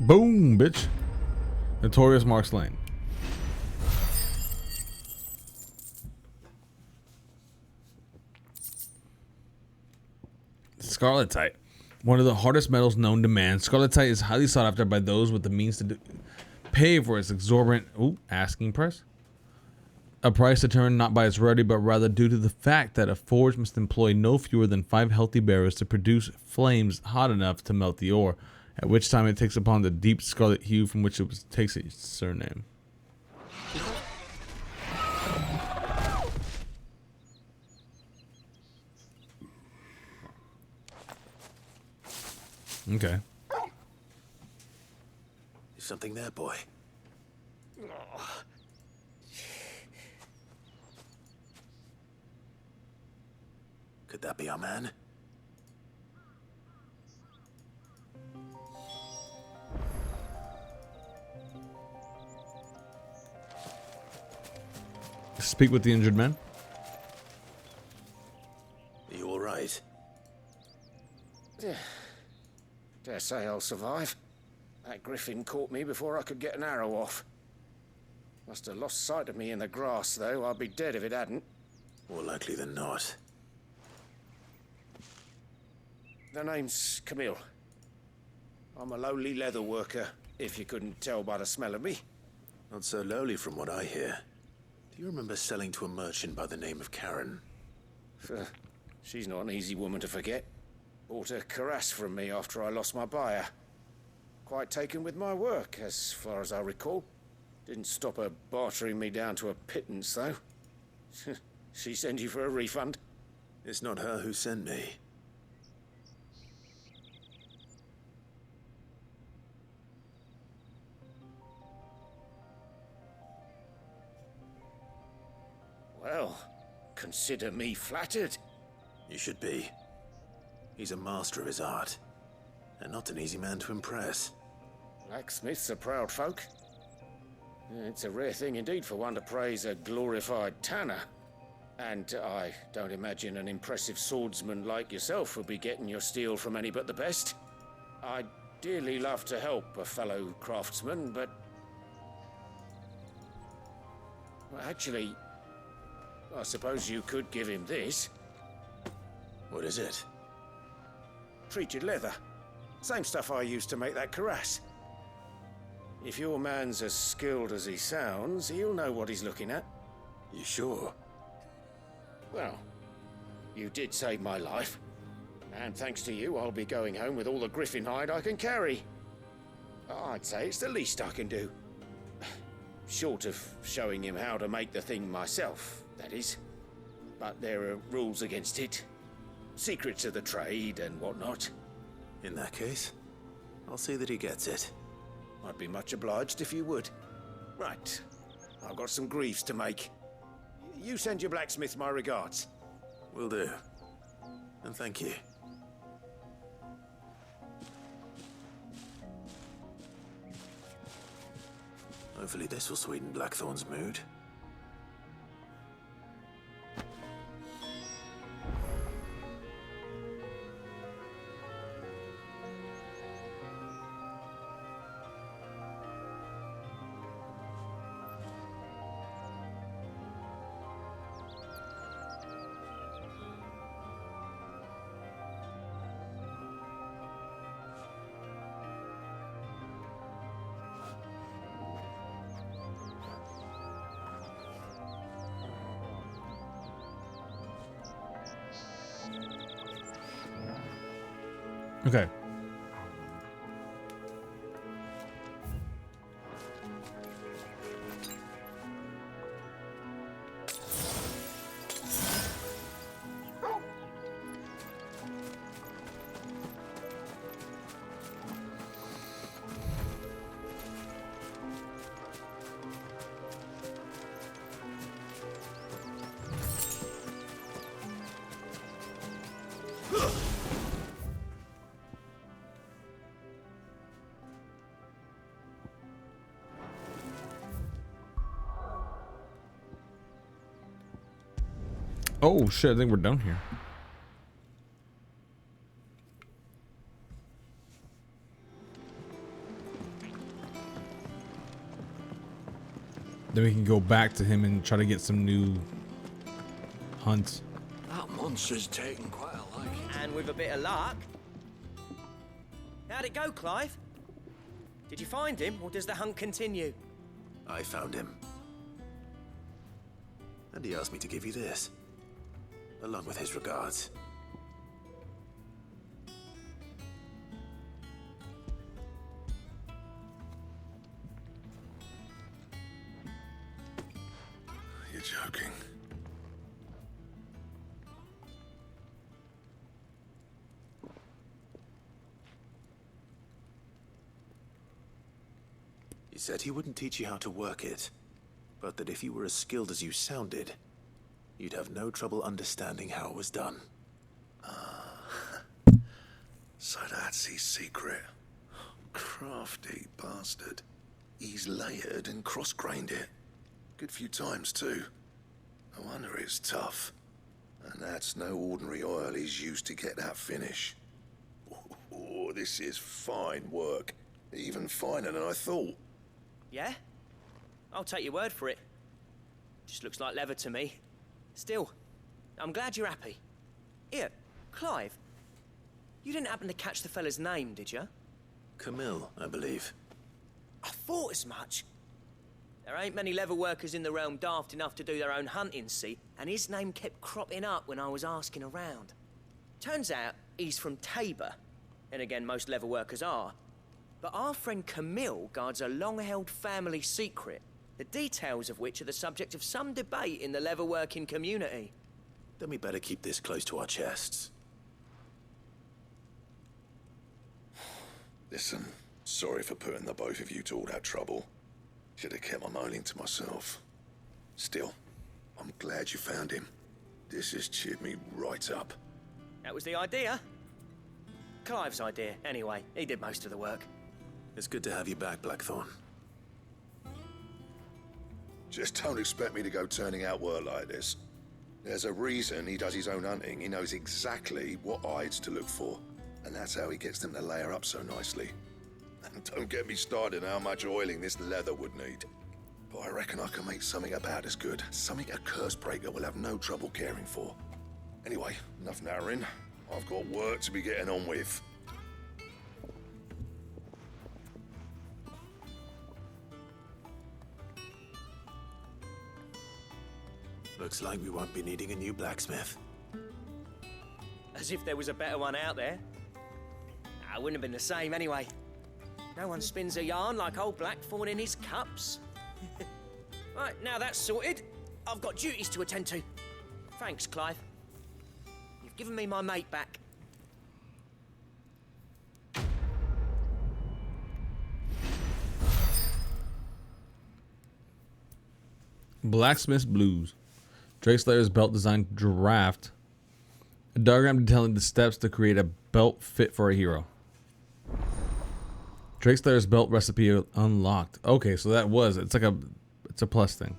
Boom, bitch. Notorious Marks Lane. Scarletite. One of the hardest metals known to man, Scarletite is highly sought after by those with the means to pay for its exorbitant asking price. A price determined not by its rarity, but rather due to the fact that a forge must employ no fewer than 5 healthy bearers to produce flames hot enough to melt the ore, at which time it takes upon the deep scarlet hue from which it takes its surname. Okay. Is something there, boy? Could that be our man? Speak with the injured man. Are you all right? Dare say I'll survive. That griffin caught me before I could get an arrow off. Must have lost sight of me in the grass, though. I'd be dead if it hadn't. More likely than not. The name's Camille. I'm a lowly leather worker, if you couldn't tell by the smell of me. Not so lowly from what I hear. Do you remember selling to a merchant by the name of Karen? She's not an easy woman to forget. Bought a cuirass from me after I lost my buyer. Quite taken with my work, as far as I recall. Didn't stop her bartering me down to a pittance, though. She send you for a refund? It's not her who sent me. Well, consider me flattered. You should be. He's a master of his art, and not an easy man to impress. Blacksmiths are proud folk. It's a rare thing indeed for one to praise a glorified tanner. And I don't imagine an impressive swordsman like yourself would be getting your steel from any but the best. I'd dearly love to help a fellow craftsman, but... well, actually, I suppose you could give him this. What is it? Treated leather. Same stuff I used to make that cuirass. If your man's as skilled as he sounds, he'll know what he's looking at. You sure? Well, you did save my life. And thanks to you, I'll be going home with all the griffin hide I can carry. I'd say it's the least I can do. Short of showing him how to make the thing myself, that is. But there are rules against it. Secrets of the trade and whatnot. In that case, I'll see that he gets it. I'd be much obliged if you would. Right. I've got some greaves to make. You send your blacksmith my regards. Will do. And thank you. Hopefully this will sweeten Blackthorn's mood. Okay. Oh shit, I think we're done here. Then we can go back to him and try to get some new hunts. That monster's taken quite a liking. And with a bit of luck. How'd it go, Clive? Did you find him, or does the hunt continue? I found him. And he asked me to give you this, along with his regards. You're joking. He said he wouldn't teach you how to work it, but that if you were as skilled as you sounded, you'd have no trouble understanding how it was done. So that's his secret. Crafty bastard. He's layered and cross-grained it. Good few times, too. No wonder it's tough. And that's no ordinary oil he's used to get that finish. Oh, this is fine work. Even finer than I thought. Yeah? I'll take your word for it. Just looks like leather to me. Still, I'm glad you're happy. Here, Clive. You didn't happen to catch the fella's name, did you? Camille, I believe. I thought as much. There ain't many leather workers in the realm daft enough to do their own hunting, see? And his name kept cropping up when I was asking around. Turns out he's from Tabor. And again, most leather workers are. But our friend Camille guards a long-held family secret, the details of which are the subject of some debate in the leatherworking community. Then we better keep this close to our chests. Listen, sorry for putting the both of you to all that trouble. Should have kept my moaning to myself. Still, I'm glad you found him. This has cheered me right up. That was the idea. Clive's idea, anyway. He did most of the work. It's good to have you back, Blackthorn. Just don't expect me to go turning out work like this. There's a reason he does his own hunting. He knows exactly what hides to look for. And that's how he gets them to layer up so nicely. And don't get me started on how much oiling this leather would need. But I reckon I can make something about as good. Something a Cursebreaker will have no trouble caring for. Anyway, enough narrowing. I've got work to be getting on with. Looks like we won't be needing a new blacksmith. As if there was a better one out there. I wouldn't have been the same anyway. No one spins a yarn like old Blackthorn in his cups. Right, now that's sorted, I've got duties to attend to. Thanks, Clive. You've given me my mate back. Blacksmith's Blues. Drakeslayer's belt design draft. A diagram detailing the steps to create a belt fit for a hero. Drakeslayer's belt recipe unlocked. Okay, so that was, it's a plus thing.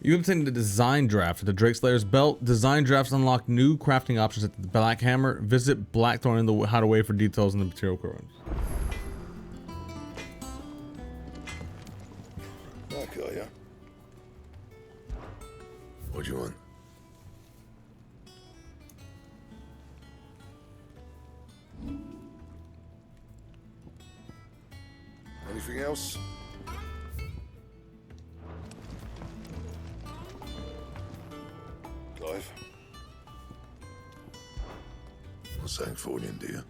You obtained the design draft. The Drakeslayer's belt design drafts unlock new crafting options at the Black Hammer. Visit Blackthorn in the Hideaway for details on the material codes. Back, are ya? What do you want? Anything else? Sanktforian, dear.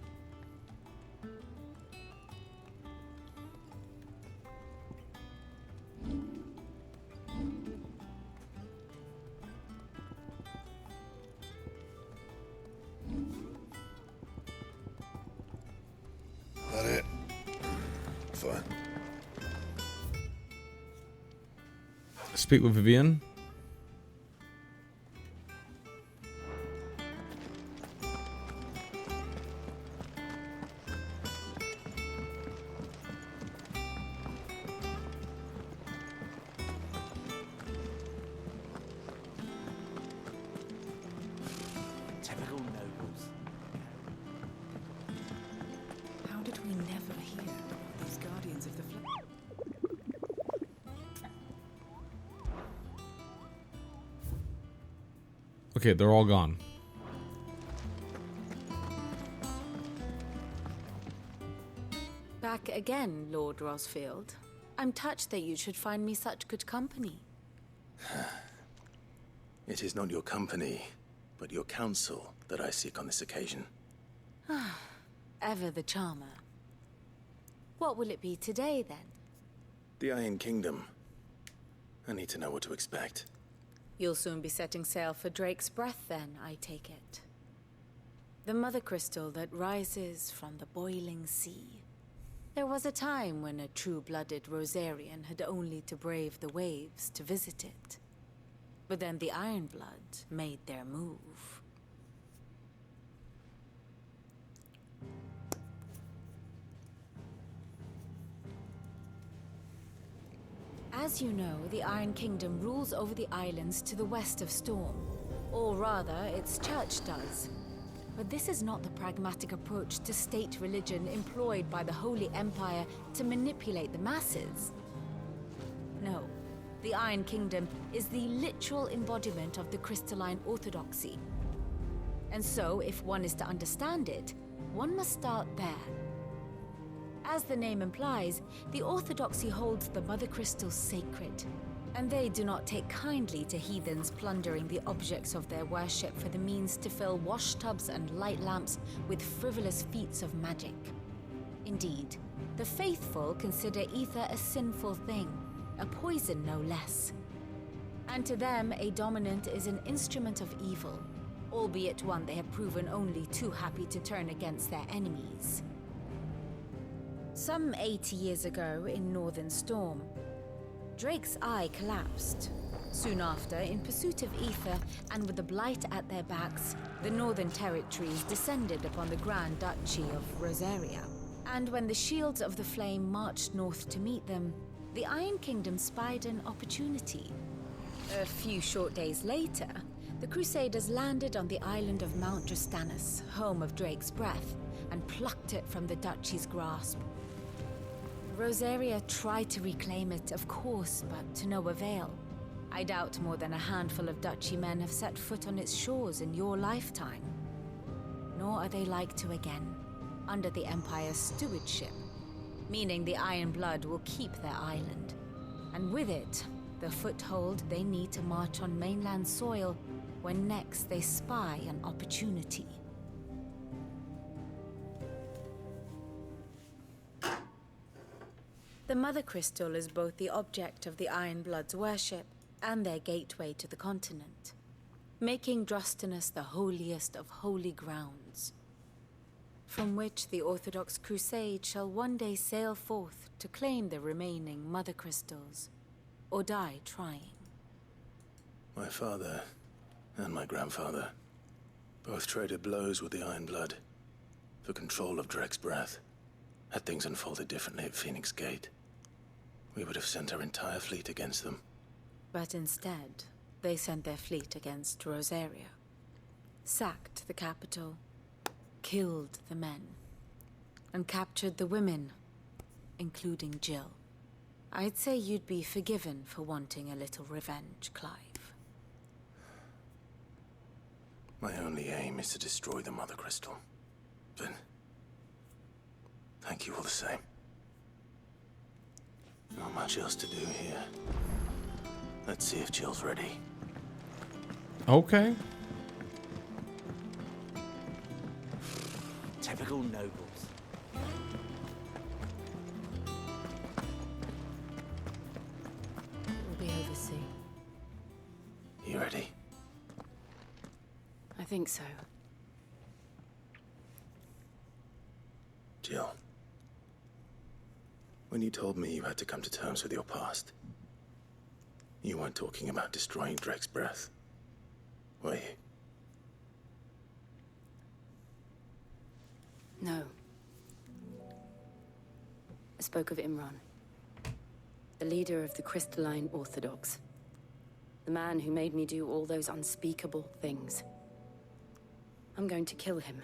That it? Fine. Speak with Vivian. Typical nobles. How did we never hear about these guardians of the flame? Okay, they're all gone. Back again, Lord Rosfield. I'm touched that you should find me such good company. It is not your company, but your counsel that I seek on this occasion. Ever the charmer. What will it be today, then? The Iron Kingdom. I need to know what to expect. You'll soon be setting sail for Drake's Breath, then, I take it. The mother crystal that rises from the boiling sea. There was a time when a true-blooded Rosarian had only to brave the waves to visit it. But then the Ironblood made their move. As you know, the Iron Kingdom rules over the islands to the west of Storm. Or rather, its church does. But this is not the pragmatic approach to state religion employed by the Holy Empire to manipulate the masses. No, the Iron Kingdom is the literal embodiment of the crystalline orthodoxy. And so, if one is to understand it, one must start there. As the name implies, the orthodoxy holds the Mother Crystals sacred, and they do not take kindly to heathens plundering the objects of their worship for the means to fill washtubs and light lamps with frivolous feats of magic. Indeed, the faithful consider ether a sinful thing, a poison no less. And to them, a dominant is an instrument of evil, albeit one they have proven only too happy to turn against their enemies. Some 80 years ago in Northern Storm, Drake's eye collapsed. Soon after, in pursuit of ether and with the blight at their backs, the Northern Territories descended upon the Grand Duchy of Rosaria. And when the Shields of the Flame marched north to meet them, the Iron Kingdom spied an opportunity. A few short days later, the Crusaders landed on the island of Mount Drastanus, home of Drake's Breath, and plucked it from the Duchy's grasp. Rosaria tried to reclaim it, of course, but to no avail. I doubt more than a handful of Duchy men have set foot on its shores in your lifetime. Nor are they like to again, under the Empire's stewardship, meaning the Iron Blood will keep their island, and with it, the foothold they need to march on mainland soil when next they spy an opportunity. The Mother Crystal is both the object of the Iron Blood's worship and their gateway to the continent, making Drastanus the holiest of holy grounds, from which the Orthodox Crusade shall one day sail forth to claim the remaining Mother Crystals, or die trying. My father and my grandfather both traded blows with the Iron Blood for control of Drake's Breath. Had things unfolded differently at Phoenix Gate, we would have sent our entire fleet against them. But instead, they sent their fleet against Rosaria, sacked the capital, killed the men, and captured the women, including Jill. I'd say you'd be forgiven for wanting a little revenge, Clive. My only aim is to destroy the Mother Crystal. But thank you all the same. Not much else to do here. Let's see if Jill's ready. Okay. local nobles. We'll be over soon. You ready? I think so. Jill. When you told me you had to come to terms with your past, you weren't talking about destroying Drake's breath, were you? No. I spoke of Imran, the leader of the Crystalline Orthodox. The man who made me do all those unspeakable things. I'm going to kill him.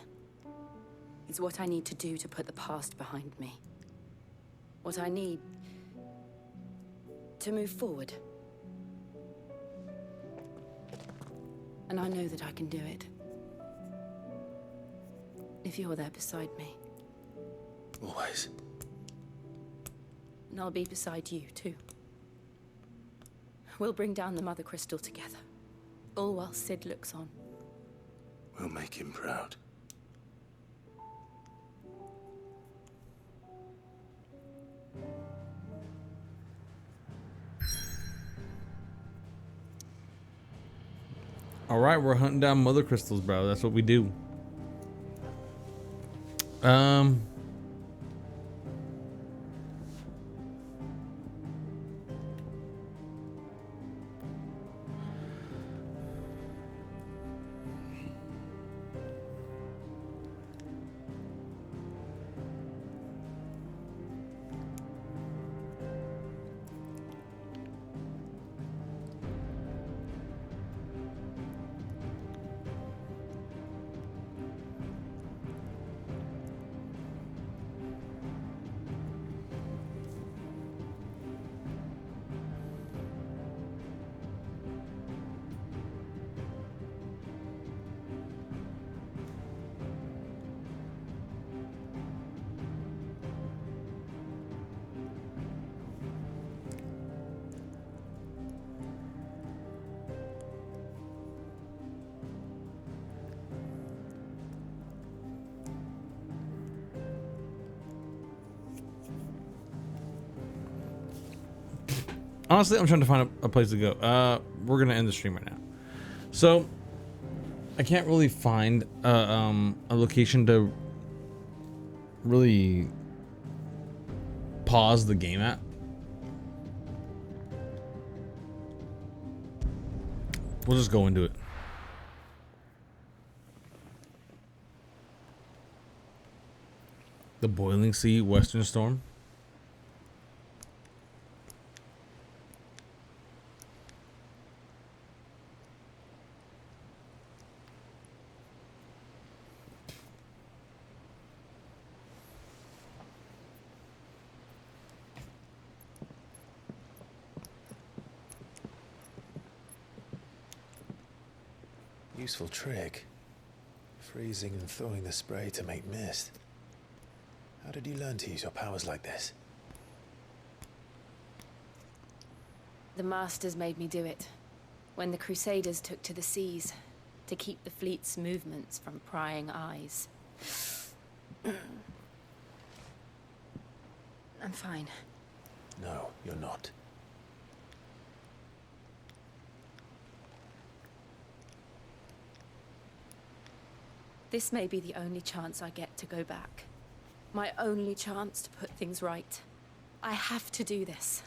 It's what I need to do to put the past behind me. What I need to move forward. And I know that I can do it. If you're there beside me. Always. And I'll be beside you, too. We'll bring down the Mother Crystal together. All while Sid looks on. We'll make him proud. All right, we're hunting down mother crystals, bro. That's what we do. Honestly, I'm trying to find a place to go. We're gonna end the stream right now. So I can't really find a location to really pause the game at. We'll just go into it. The Boiling Sea, Western Storm. Useful trick. Freezing and thawing the spray to make mist. How did you learn to use your powers like this? The Masters made me do it. When the Crusaders took to the seas, to keep the fleet's movements from prying eyes. I'm fine. No, you're not. This may be the only chance I get to go back. My only chance to put things right. I have to do this.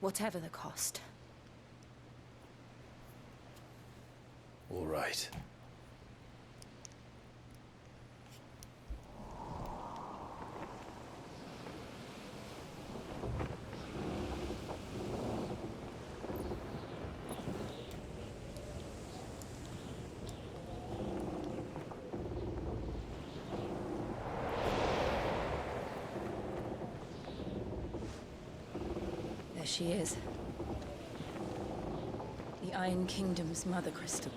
Whatever the cost. All right. There she is. The Iron Kingdom's Mother Crystal.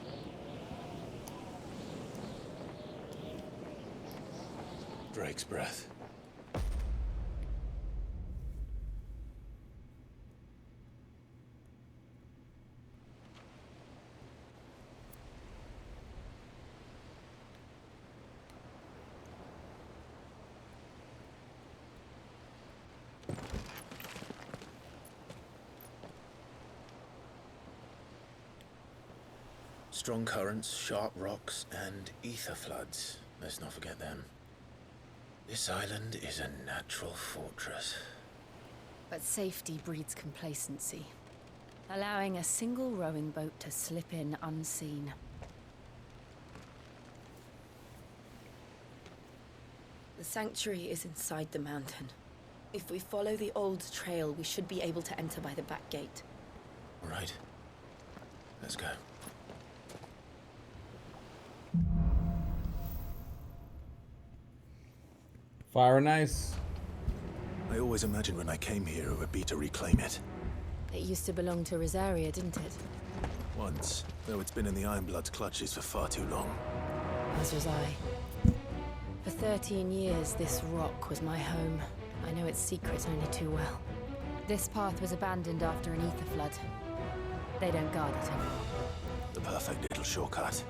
Drake's breath. Strong currents, sharp rocks, and ether floods. Let's not forget them. This island is a natural fortress. But safety breeds complacency, allowing a single rowing boat to slip in unseen. The sanctuary is inside the mountain. If we follow the old trail, we should be able to enter by the back gate. All right. Let's go. Fire and ice. I always imagined when I came here it would be to reclaim it. It used to belong to Rosaria, didn't it? Once, though it's been in the Ironblood's clutches for far too long. As was I. For 13 years, this rock was my home. I know its secret only too well. This path was abandoned after an ether flood. They don't guard it anymore. The perfect little shortcut.